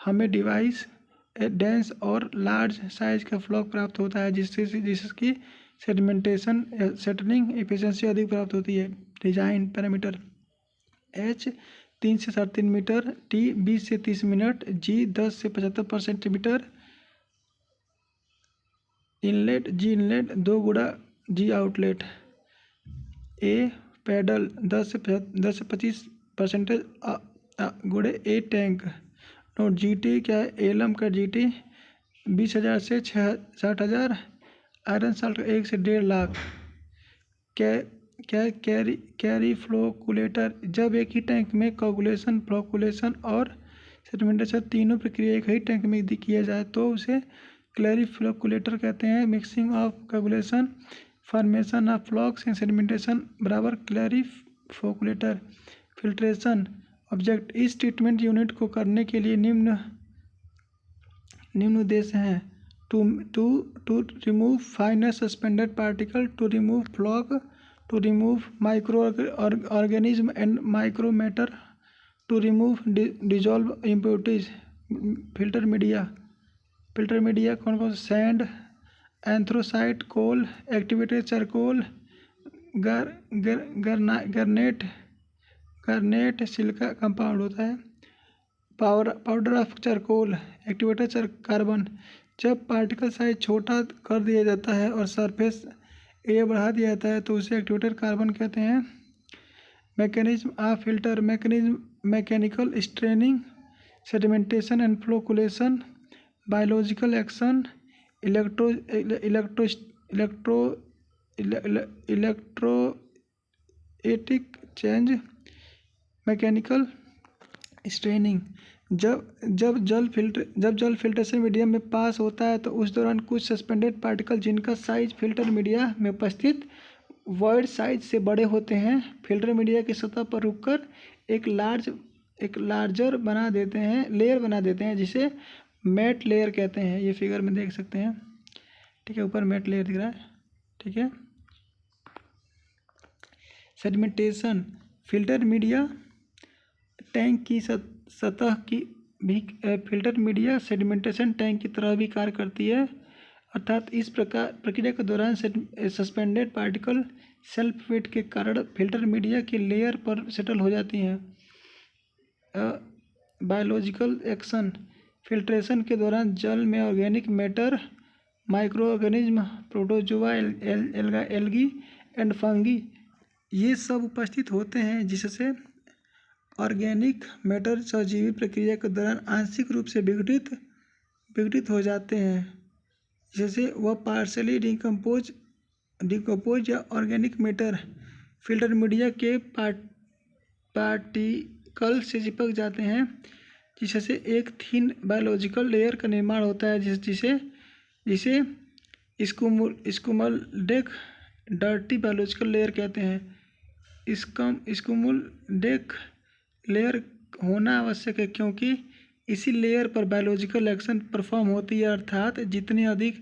हमें डिवाइस डेंस और लार्ज साइज का फ्लॉक प्राप्त होता है जिसकी सेडिमेंटेशन सेटलिंग एफिशिएंसी अधिक प्राप्त होती है। डिजाइन पैरामीटर H 3 से 3.5 मीटर, T 20 से 30 मिनट, G 10 से 75/सेंटीमीटर। इनलेट जी इनलेट 2 गुणा जी आउटलेट। ए पैडल 10 से 25% गुणे ए टैंक। नोट जी टी क्या है? एलम का जी टी 20,000 से 60,000। आयरन साल्ट 1 से 1.5 लाख। कैरी फ्लोकुलेटर, जब एक ही टैंक में कोगुलेशन फ्लोकुलेशन और सेडिमेंटेशन तीनों प्रक्रिया एक ही टैंक में किया जाए तो उसे क्लैरी फ्लोकुलेटर कहते हैं। Mixing of coagulation, formation of flocs and sedimentation बराबर क्लैरी फ्लोकुलेटर। फिल्ट्रेशन ऑब्जेक्ट, इस ट्रीटमेंट यूनिट को करने के लिए निम्न उद्देश्य हैं। To remove finer suspended particle, to remove floc, to remove micro organism and micro matter, to remove dissolve impurities. Filter media कौन कौन? Sand, anthracite, coal, activated charcoal, garnet silica compound होता है। Powder of charcoal, activated carbon. जब particle size छोटा कर दिया जाता है और सरफेस एरिया बढ़ा दिया जाता है तो उसे एक्टिवेटेड कार्बन कहते हैं। Mechanism of filter mechanical straining, sedimentation and flocculation, biological action, electrolytic change, mechanical straining. जब जल फिल्ट्रेशन मीडियम में पास होता है तो उस दौरान कुछ सस्पेंडेड पार्टिकल जिनका साइज फिल्टर मीडिया में उपस्थित वॉइड साइज से बड़े होते हैं फिल्टर मीडिया की सतह पर रुककर एक लार्जर लेयर बना देते हैं जिसे मैट लेयर कहते हैं। ये फिगर में देख सकते हैं, ठीक है, ऊपर मैट लेयर दिख रहा है, ठीक है। सेडिमेंटेशन, फिल्टर मीडिया टैंक की सतह की भी फिल्टर मीडिया सेडिमेंटेशन टैंक की तरह भी कार्य करती है। अर्थात इस प्रक्रिया के दौरान सस्पेंडेड पार्टिकल सेल्फ वेट के कारण फिल्टर मीडिया के लेयर पर सेटल हो जाती हैं। बायोलॉजिकल एक्शन, फिल्ट्रेशन के दौरान जल में organic matter, micro organism, protozoa, algae and fungi ये सब उपस्थित होते हैं, जिससे ऑर्गेनिक मैटर सजीवी प्रक्रिया के दौरान आंशिक रूप से विघटित हो जाते हैं, जैसे वह पार्शली डिकम्पोज या ऑर्गेनिक मैटर फिल्टर मीडिया के पार्टिकल से चिपक जाते हैं, जिससे एक थिन बायोलॉजिकल लेयर का निर्माण होता है, जिसे स्कुमुलडेक डर्टी बायोलॉजिकल लेयर कहते हैं। स्कुमुलडेक लेयर होना आवश्यक है, क्योंकि इसी लेयर पर बायोलॉजिकल एक्शन परफॉर्म होती है, अर्थात जितनी अधिक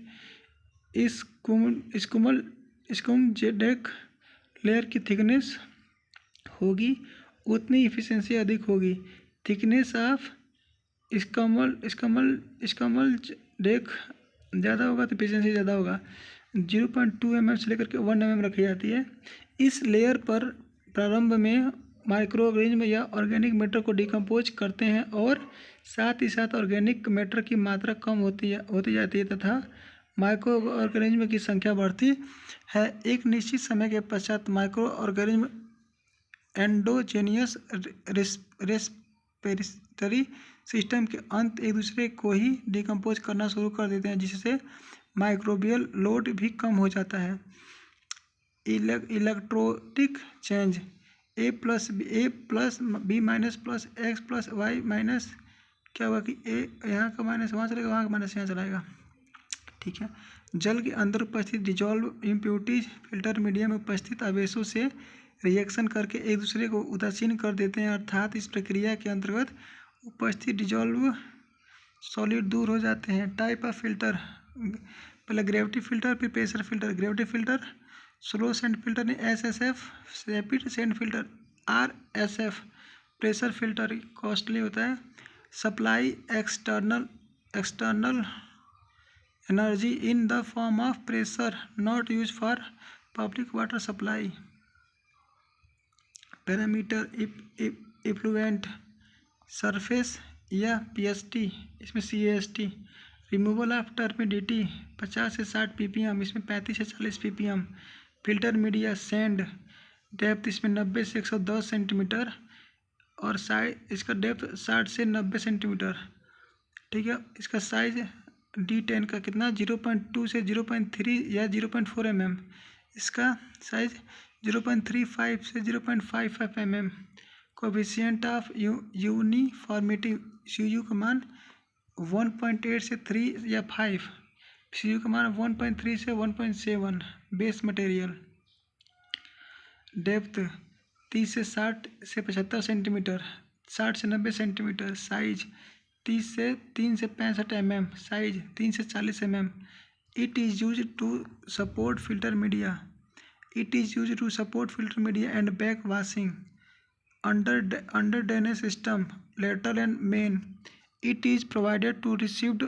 स्कुमुलडेक लेयर की थिकनेस होगी उतनी इफिशिएंसी अधिक होगी। थिकनेस ऑफ स्कुमुलडेक ज़्यादा होगा तो इफिशिएंसी ज़्यादा होगा। 0.2 mm से लेकर के 1 mm रखी जाती है। इस लेयर पर प्रारंभ में माइक्रो ऑर्गेनिज्म या ऑर्गेनिक मैटर को डिकम्पोज करते हैं और साथ ही साथ ऑर्गेनिक मैटर की मात्रा कम होती जाती है तथा माइक्रो ऑर्गेनिज्म की संख्या बढ़ती है। एक निश्चित समय के पश्चात माइक्रो ऑर्गेनिज्म एंडोजेनियस रेस्पिरेटरी सिस्टम के अंत एक दूसरे को ही डिकम्पोज करना शुरू कर देते हैं, जिससे माइक्रोबियल लोड भी कम हो जाता है। Electrolytic change A plus B minus plus X plus Y minus क्या होगा कि ए यहाँ का माइनस वहाँ चलेगा, वहाँ का माइनस यहाँ चलाएगा। ठीक है। जल के अंदर उपस्थित डिजॉल्व इम्प्योरिटीज फिल्टर मीडिया में उपस्थित आवेशों से रिएक्शन करके एक दूसरे को उदासीन कर देते हैं, अर्थात इस प्रक्रिया के अंतर्गत उपस्थित डिजॉल्व सॉलिड दूर हो जाते हैं। टाइप ऑफ फिल्टर, पहले ग्रेविटी फिल्टर, फिर pressure filter. Gravity filter, slow sand filter ने SSF, rapid sand filter RSF। Pressure filter costly होता है। Supply external energy in the form of pressure, not use for public water supply. Parameter effluent surface या PST, इसमें CAST। Removal of turbidity 50 से 60 ppm, इसमें 35 से 40 ppm। Filter media sand, depth इसमें 90 से 110 centimetre और साइज इसका डेप्थ 60 से 90 सेंटीमीटर। ठीक है। इसका साइज D10 का कितना 0.2 से 0.3 या 0.4 mm। इसका साइज 0.35 से 0.55 mm। Coefficient of uniformity CU का मान 1.8 से 3 या 5। CU का मान 1.3 से 1.7। बेस मटेरियल डेप्थ 30 से 60 से 75 सेंटीमीटर, 60 से 90 सेंटीमीटर। साइज 3 से 65 mm। साइज 3 से 40 mm। It is use to support filter media and back washing under drainage system, lateral and main. It is provided to receive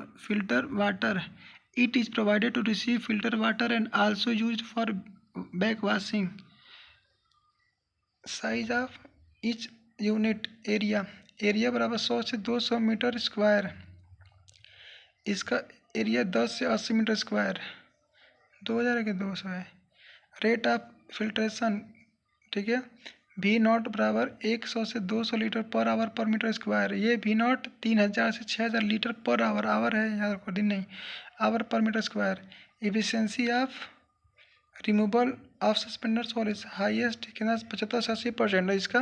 filter water and also used for backwashing. Size of each unit area बराबर 100 से 200 metre square. इसका area 10 से 80 metre square. 2000 के 200 है। Rate of filtration, ठीक है, V0 बराबर 100 से 200 litre per hour per metre square. ये V0 3000 से 6000 लीटर पर आवर है, यहाँ को दिन नहीं, hour per metre square. Efficiency of removal of suspended solids highest कितना 75 से 80%। इसका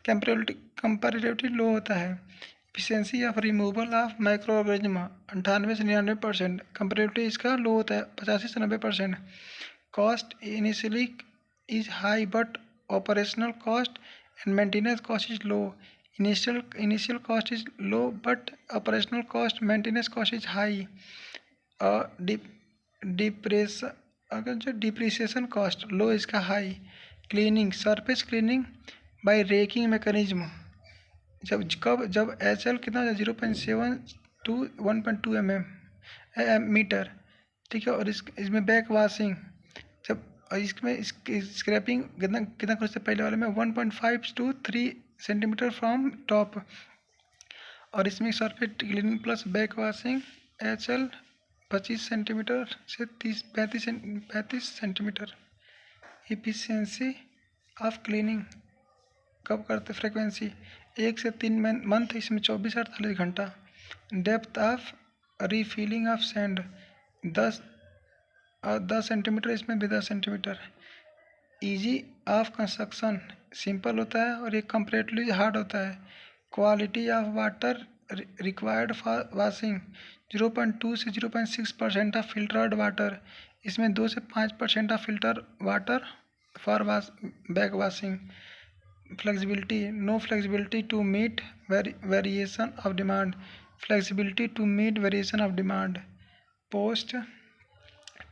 कंपैरेटिवली लो होता है। Efficiency of removal of micro organism 98 से 99%। कंपैरेटिवली इसका लो होता है 85 से 90%। Cost initially is high but operational cost and maintenance cost is low. Initial cost is low but operational cost maintenance cost is high. Depreciation cost low, इसका high. Cleaning, surface cleaning by raking mechanism, जब HL कितना 0.7 to 1.2 mm metre. ठीक है। और इसमें back washing, जब इसमें scrapping कितना कुछ से पहले वाले में 1.5 to 3 सेंटीमीटर फ्रॉम टॉप। और इसमें surface cleaning plus back washing HL 25 centimetre से 35 सेंटीमीटर। इफिशियंसी ऑफ क्लीनिंग कब करते, फ्रिक्वेंसी 1 से 3 मंथ, इसमें 24 से 48 घंटा। Depth of refilling of sand 10 centimetre, इसमें भी 10 centimetre. Easy of construction simple होता है और ये कंपेरेटिवली हार्ड होता है। Quality of water required for washing 0.2 से 0.6% ऑफ फिल्टर्ड वाटर, इसमें 2 से 5% of filter water for back washing. Flexibility no flexibility to meet variation of demand, flexibility to meet variation of demand. Post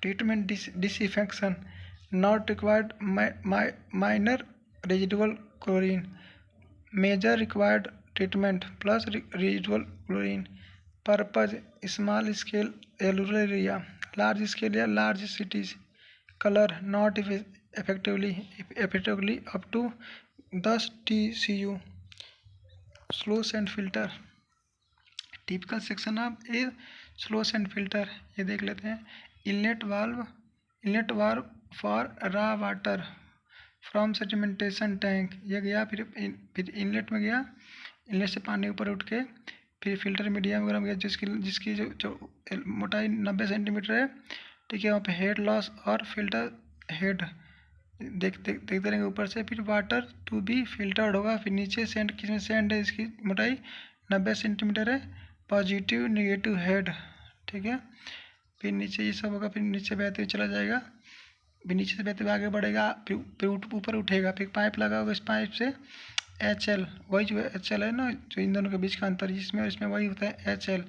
treatment disinfection not required minor residual chlorine, major required treatment plus residual chlorine. Purpose small scale या rural area, large scale या large cities. Colour not effectively up to 10 TCU। Slow sand filter typical section of a slow sand filter, ये देख लेते हैं। Inlet valve for रा water from sedimentation tank, ये गया, फिर इनलेट में गया, इनलेट से पानी ऊपर उठ के फिर फिल्टर मीडियम वगैरह में गया जिसकी जो मोटाई 90 सेंटीमीटर है, ठीक है। वहाँ पे हेड लॉस और फिल्टर हेड देखते रहेंगे ऊपर से। फिर वाटर टू बी फिल्टर्ड होगा, फिर नीचे सेंड, किसमें सेंड है, इसकी मोटाई 90 सेंटीमीटर है, पॉजिटिव नेगेटिव हेड, ठीक है। फिर नीचे ये सब होगा, फिर नीचे बहते हुए चला जाएगा, फिर नीचे से बहते हुए आगे बढ़ेगा, फिर ऊपर उठेगा, फिर पाइप लगा होगा, इस पाइप से HL, वही जो HL है ना, जो इन दोनों के बीच का अंतर जिसमें इसमें वही होता है HL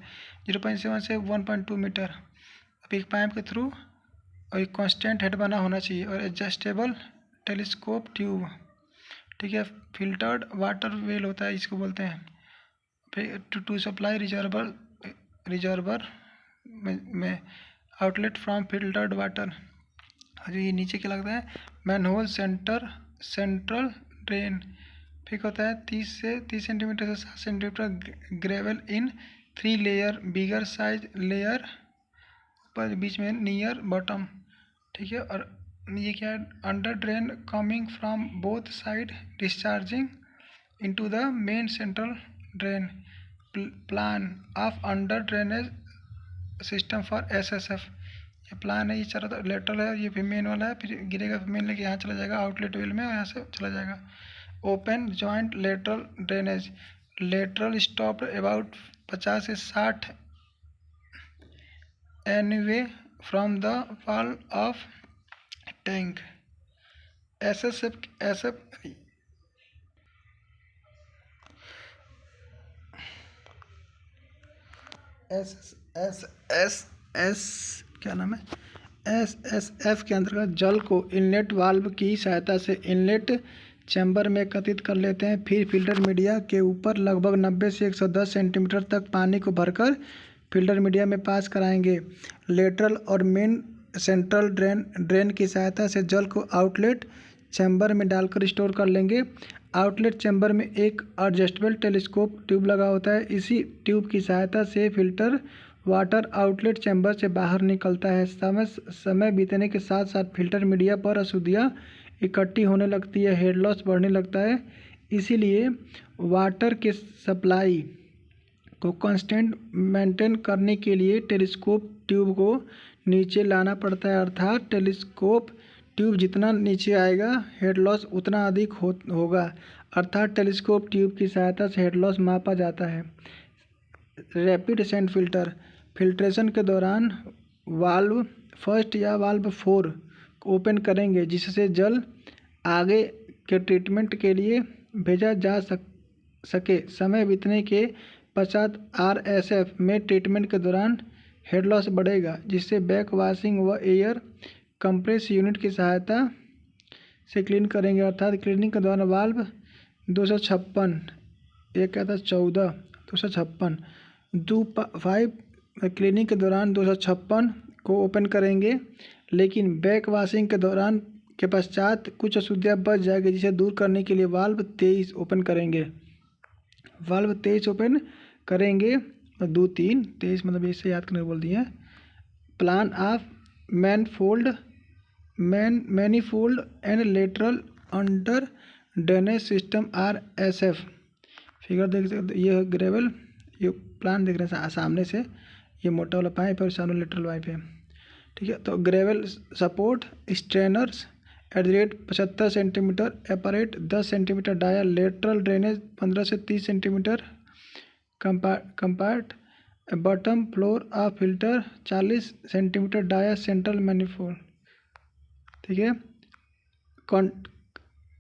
0.7 से 1.2 मीटर। अब एक पाइप के थ्रू और एक कांस्टेंट हेड बना होना चाहिए और एडजस्टेबल टेलीस्कोप ट्यूब, ठीक है। फिल्टर्ड वाटर वेल होता है, इसको बोलते हैं। फिर टू सप्लाई रिजर्वर में आउटलेट फ्रॉम फिल्टर्ड वाटर। और ये नीचे क्या लगता है, मैनहोल सेंट्रल ड्रेन, फिर होता है 30 सेंटीमीटर से 7 सेंटीमीटर। ग्रेवल इन 3 लेयर, बिगर साइज लेयर ऊपर, बीच में नियर बॉटम, ठीक है। और ये क्या है, under drain coming from both side discharging into the main central drain. Plan of under drainage system for SSF, ये प्लान है, ये चल रहा था, लेटरल है, ये भी मेन वाला है, फिर गिरेगा, फिर मेन लेके यहाँ चला जाएगा आउटलेट वेल में और यहाँ से चला जाएगा। Open joint lateral drainage, lateral stop about 50 से 60 envy from the wall of tank. SSF क्या नाम है, SSF के अंतर्गत जल को इनलेट वाल्व की सहायता से इनलेट चैम्बर में एकत्रित कर लेते हैं, फिर फिल्टर मीडिया के ऊपर लगभग 90 से 110 सेंटीमीटर तक पानी को भरकर फिल्टर मीडिया में पास कराएंगे। लेटरल और मेन सेंट्रल ड्रेन की सहायता से जल को आउटलेट चैम्बर में डालकर स्टोर कर लेंगे। आउटलेट चैम्बर में एक एडजस्टेबल टेलीस्कोप ट्यूब लगा होता है, इसी ट्यूब की सहायता से फिल्टर वाटर आउटलेट चैम्बर से बाहर निकलता है। समय बीतने के साथ साथ फिल्टर मीडिया पर अशुद्धियाँ इकट्ठी होने लगती है, हेड लॉस बढ़ने लगता है, इसीलिए वाटर के सप्लाई को कांस्टेंट मेंटेन करने के लिए टेलीस्कोप ट्यूब को नीचे लाना पड़ता है, अर्थात टेलीस्कोप ट्यूब जितना नीचे आएगा हेड लॉस उतना अधिक होगा, अर्थात टेलीस्कोप ट्यूब की सहायता से हेड लॉस मापा जाता है। रैपिड सैंड फिल्टर, फिल्ट्रेशन के दौरान वाल्व फर्स्ट या वाल्व 4 ओपन करेंगे, जिससे जल आगे के ट्रीटमेंट के लिए भेजा जा सके। समय बीतने के पश्चात RSF में ट्रीटमेंट के दौरान हेड लॉस बढ़ेगा, जिससे बैक वॉशिंग व एयर कंप्रेस यूनिट की सहायता से क्लीन करेंगे, अर्थात क्लीनिंग के दौरान वाल्व 256, एक क्या था 14, 256 5 क्लीनिंग के दौरान 256 को ओपन करेंगे, लेकिन बैक वॉशिंग के दौरान के पश्चात कुछ अशुद्धियाँ बच जाएगी, जिसे दूर करने के लिए वाल्व 23 ओपन करेंगे। वाल्व 23 ओपन करेंगे। और 2 3 23 मतलब इससे याद करने को बोल दिए। Plan of manifold and lateral under drainage system RSF। Figure देख सकते, ये ग्रेवल, ये प्लान देख रहे हैं सामने से, ये मोटा वाला पाइप है और सामने लेटरल पाइप है। ठीक है, तो gravel support strainers at the rate 75 centimetre, apart 10 centimetre dia, lateral drainage 15 से 30 centimetre, compart bottom floor of filter 40 centimetre dia, central manifold. ठीक है,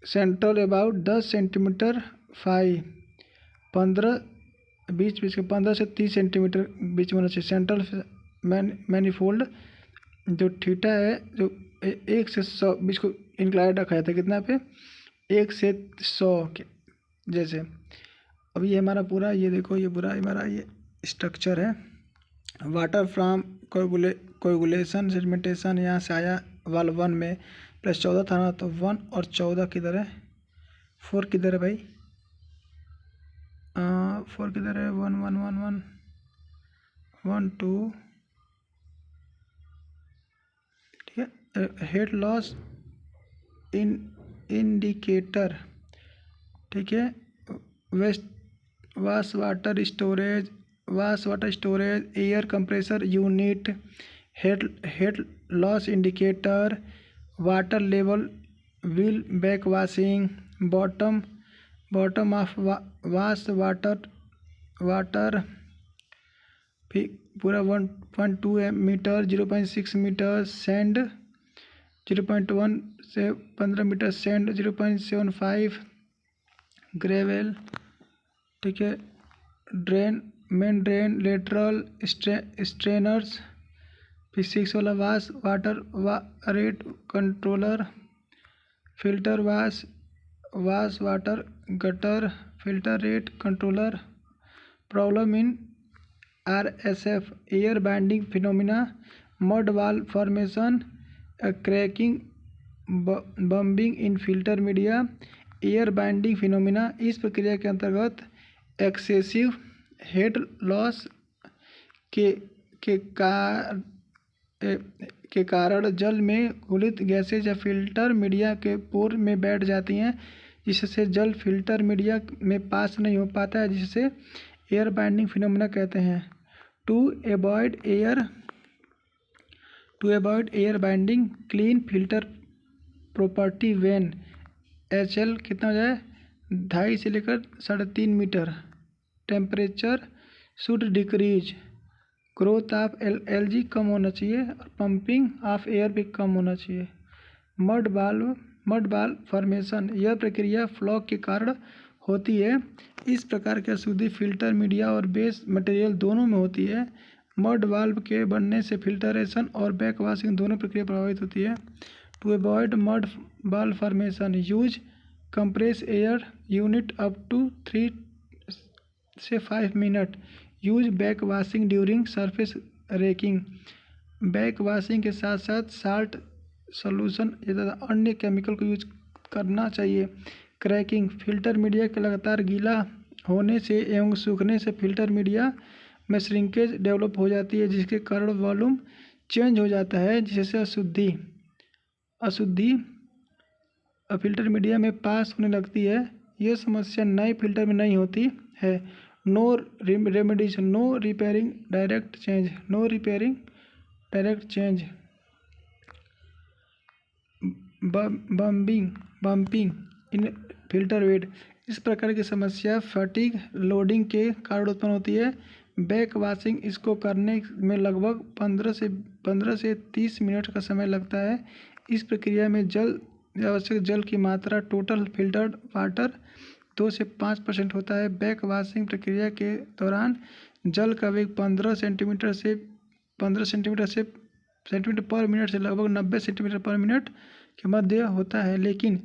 सेंट्रल अबाउट 10 सेंटीमीटर 15 बीच के 15 से 30 सेंटीमीटर बीच में होना चाहिए। सेंट्रल मैनिफोल्ड जो थीटा है, जो 1 से 100 बीच को इंक्लाइड रखा जाता है, कितना पे 1 से 100 के जैसे। अब ये हमारा पूरा, ये देखो, ये पूरा हमारा ये स्ट्रक्चर है। वाटर फ्रॉम कोएगुलेशन सेडिमेंटेशन यहाँ से आया वाल 1 में, प्लस 14 था ना, तो 1 और 14 किधर है, 4 किधर है भाई, 4 किधर है, 1 1 1 1 1 2। ठीक है, हेड लॉस इंडिकेटर। ठीक है, wash water storage air compressor unit, head loss indicator, water level wheel back washing, bottom of wash water पूरा 1.2 मीटर, 0.6 मीटर सैंड, 0.1 से 15 मीटर सैंड, 0.75 ग्रेवल। ठीक है, मेन ड्रेन, लेटरल स्ट्रेनर्स, फिर 6 वाला water rate controller, filter wash water gutter, filter rate controller. Problem in RSF air binding phenomena, mud wall formation, cracking, bumping in filter media, air binding phenomena. इस प्रक्रिया के अंतर्गत excessive head loss के कारण जल में घुलित गैसेज या filter media के पोर में बैठ जाती हैं, जिससे जल फिल्टर मीडिया में पास नहीं हो पाता है, जिससे एयर बाइंडिंग फिनोमेना कहते हैं। To avoid air binding clean filter property when HL कितना हो जाए 2.5 से लेकर 3.5 metre, temperature should decrease, growth of algae कम होना चाहिए और पंपिंग ऑफ एयर भी कम होना चाहिए। मड बाल फॉर्मेशन, यह प्रक्रिया फ्लॉग के कारण होती है। इस प्रकार की अशुद्धि फिल्टर मीडिया और बेस मटेरियल दोनों में होती है। मड वाल्व के बनने से फिल्टरेशन और बैक वॉशिंग दोनों प्रक्रिया प्रभावित होती है। To avoid mud ball formation use compress air unit up to 3 से 5 minute, use back washing during surface raking. Back washing के साथ साथ साल्ट सॉल्यूशन या अन्य केमिकल को यूज करना चाहिए। क्रैकिंग, फिल्टर मीडिया के लगातार गीला होने से एवं सूखने से फिल्टर मीडिया में श्रिंकेज डेवलप हो जाती है, जिसके कारण वॉल्यूम चेंज हो जाता है, जिससे अशुद्धि फिल्टर मीडिया में पास होने लगती है। यह समस्या नए फिल्टर में नहीं होती है। No remedies, no repairing direct change. Bumping in filter bed, इस प्रकार की समस्या फटीग लोडिंग के कारण उत्पन्न होती है। बैक वॉशिंग, इसको करने में लगभग 15 से 30 मिनट का समय लगता है। इस प्रक्रिया में आवश्यक जल की मात्रा टोटल फिल्टर्ड वाटर 2 से 5% होता है। बैक वॉशिंग प्रक्रिया के दौरान जल का वेग 15 सेंटीमीटर पर मिनट से लगभग 90 सेंटीमीटर पर मिनट के मध्य होता है, लेकिन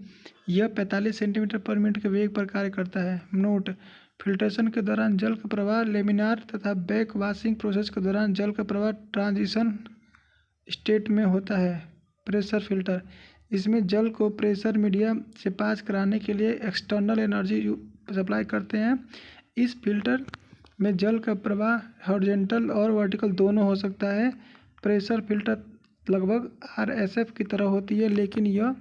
यह 45 सेंटीमीटर पर मिनट के वेग पर कार्य करता है। नोट, फिल्ट्रेशन के दौरान जल का प्रवाह लेमिनार तथा बैक वॉशिंग प्रोसेस के दौरान जल का प्रवाह ट्रांजिशन स्टेट में होता है। प्रेशर फिल्टर, इसमें जल को प्रेशर मीडिया से पास कराने के लिए एक्सटर्नल एनर्जी सप्लाई करते हैं। इस फिल्टर में जल का प्रवाह हॉरिजॉन्टल और वर्टिकल दोनों हो सकता है। प्रेशर फिल्टर लगभग RSF की तरह होती है, लेकिन यह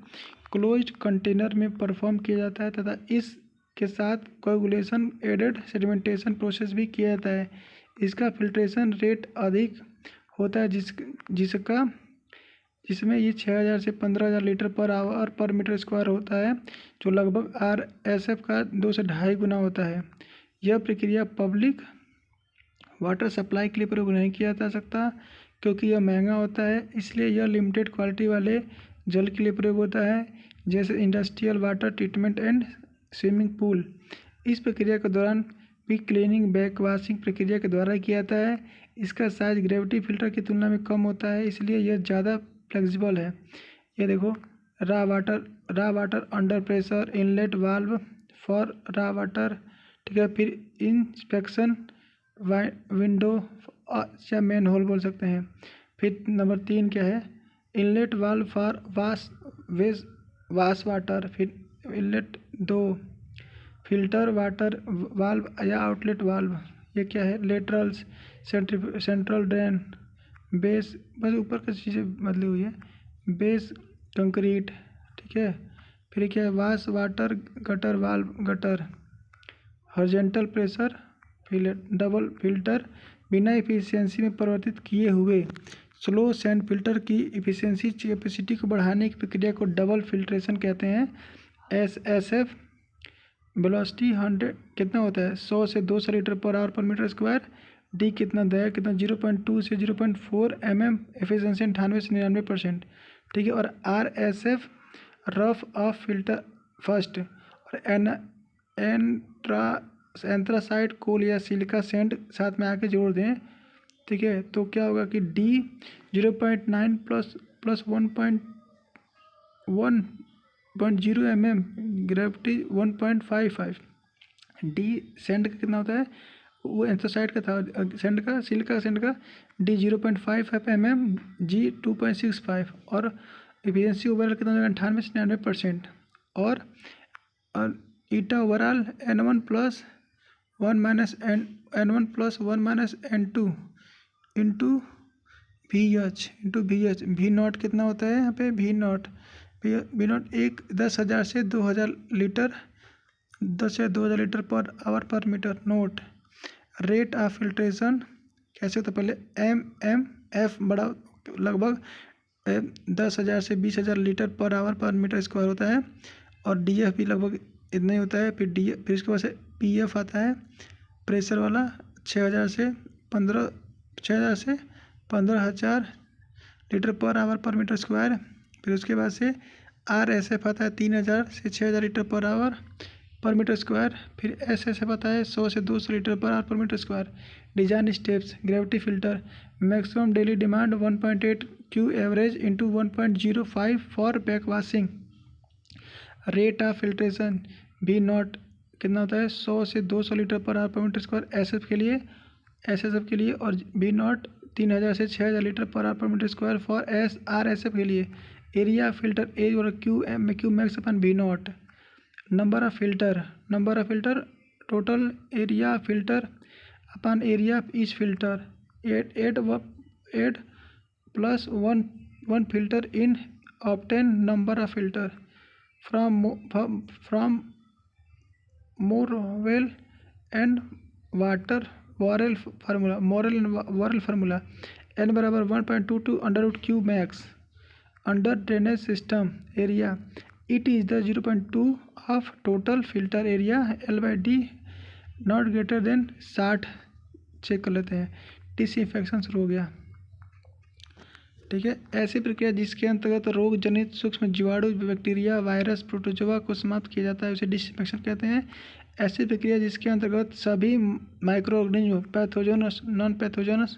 क्लोज्ड कंटेनर में परफॉर्म किया जाता है तथा इसके साथ कोएगुलेशन एडेड सेडिमेंटेशन प्रोसेस भी किया जाता है। इसका फिल्ट्रेशन रेट अधिक होता है जिसमें ये 6000 से 15000 litre per hour per metre square होता है, जो लगभग RSF का 2 से 2.5 गुना होता है। यह प्रक्रिया पब्लिक वाटर सप्लाई के लिए प्रयोग नहीं किया जा सकता क्योंकि यह महंगा होता है, इसलिए यह लिमिटेड क्वालिटी वाले जल के लिए प्रयोग होता है, जैसे industrial water treatment and swimming pool. इस प्रक्रिया के दौरान भी क्लीनिंग बैक वॉशिंग प्रक्रिया के द्वारा किया जाता है। इसका साइज ग्रेविटी फिल्टर की तुलना में कम होता है, इसलिए यह ज़्यादा फ्लेक्सिबल है। ये देखो, रा water under pressure, inlet valve for रा वाटर, ठीक है। फिर इंस्पेक्शन विंडो या मेन होल बोल सकते हैं। फिर नंबर 3 क्या है, inlet valve for wash water. फिर इनलेट 2 फिल्टर वाटर वाल्व या आउटलेट वाल्व। ये क्या है, लेटरल्स, सेंट्रल ड्रेन, बेस, बस ऊपर की चीज़ें बदली हुई है, बेस कंक्रीट, ठीक है। फिर क्या है, wash water gutter valve gutter, horizontal pressure double filter, बिना एफिशिएंसी में परिवर्तित किए हुए स्लो सैंड फिल्टर की एफिशिएंसी कैपेसिटी को बढ़ाने की प्रक्रिया को डबल फिल्ट्रेशन कहते हैं। SSF वेलोसिटी 100 कितना होता है, 100 से 200 litre per hour per metre square. D कितना दया कितना 0.2 से 0.4 mm, एफिशिएंसी 98 से 99%, ठीक है। और RSF rough of filter first, और एंथ्रासाइट कोल या सिलिका सैंड साथ में आके जोड़ दें, ठीक है। तो क्या होगा कि D 0.9 plus 1.0 mm, gravity 1.55। D sand का कितना होता है, वो एंथ्रासाइट का था, सैंड का सिलिका सैंड का D 0.55 mm, G 2.65, और एफिशिएंसी ओवरऑल कितना होगा 98 से 99%। और eta overall N1 plus 1 minus N2 into VH V naught कितना होता है यहाँ पे, V नॉट 10,000 से 2,000 लीटर, 10 से 2,000 litre per hour per metre. Note, rate of filtration कैसे होता है, पहले MF बड़ा लगभग 10,000 से 20,000 litre per hour per metre square होता है, और DF भी लगभग इतना ही होता है। फिर इसके बाद से PF आता है प्रेशर वाला, 6,000 से 15,000 litre per hour per metre square. फिर उसके बाद से RSF आता है 3,000 से 6,000 litre per hour per metre square. फिर SSF आता है 100 से 200 litre per hour per metre square. Design steps, gravity filter, maximum daily demand 1.8 Q average into 1.05 for back washing. Rate of filtration V naught कितना होता है, 100 से 200 litre per hour per metre square SSF के लिए, और V not 3,000 से 6,000 litre per hour per metre square for RSF के लिए। एरिया फिल्टर एज और Q max upon V naught. Number of filter total area filter upon area each filter, 8 plus 1 filter in obtain number of filter from Morrell and water Worrell formula N बराबर 1.22 √Q max. Under drainage system area, it is the 0.2 of total filter area L/D not greater than 60। Check कर लेते हैं, disinfection शुरू हो गया, ठीक है। ऐसी प्रक्रिया जिसके अंतर्गत रोग जनित सूक्ष्म जीवाणु, बैक्टीरिया, वायरस, प्रोटोजोआ को समाप्त किया जाता है, उसे डिसइंफेक्शन कहते हैं। ऐसी प्रक्रिया जिसके अंतर्गत सभी माइक्रो ऑर्गेनिज्म पैथोजनस नॉन पैथोजनस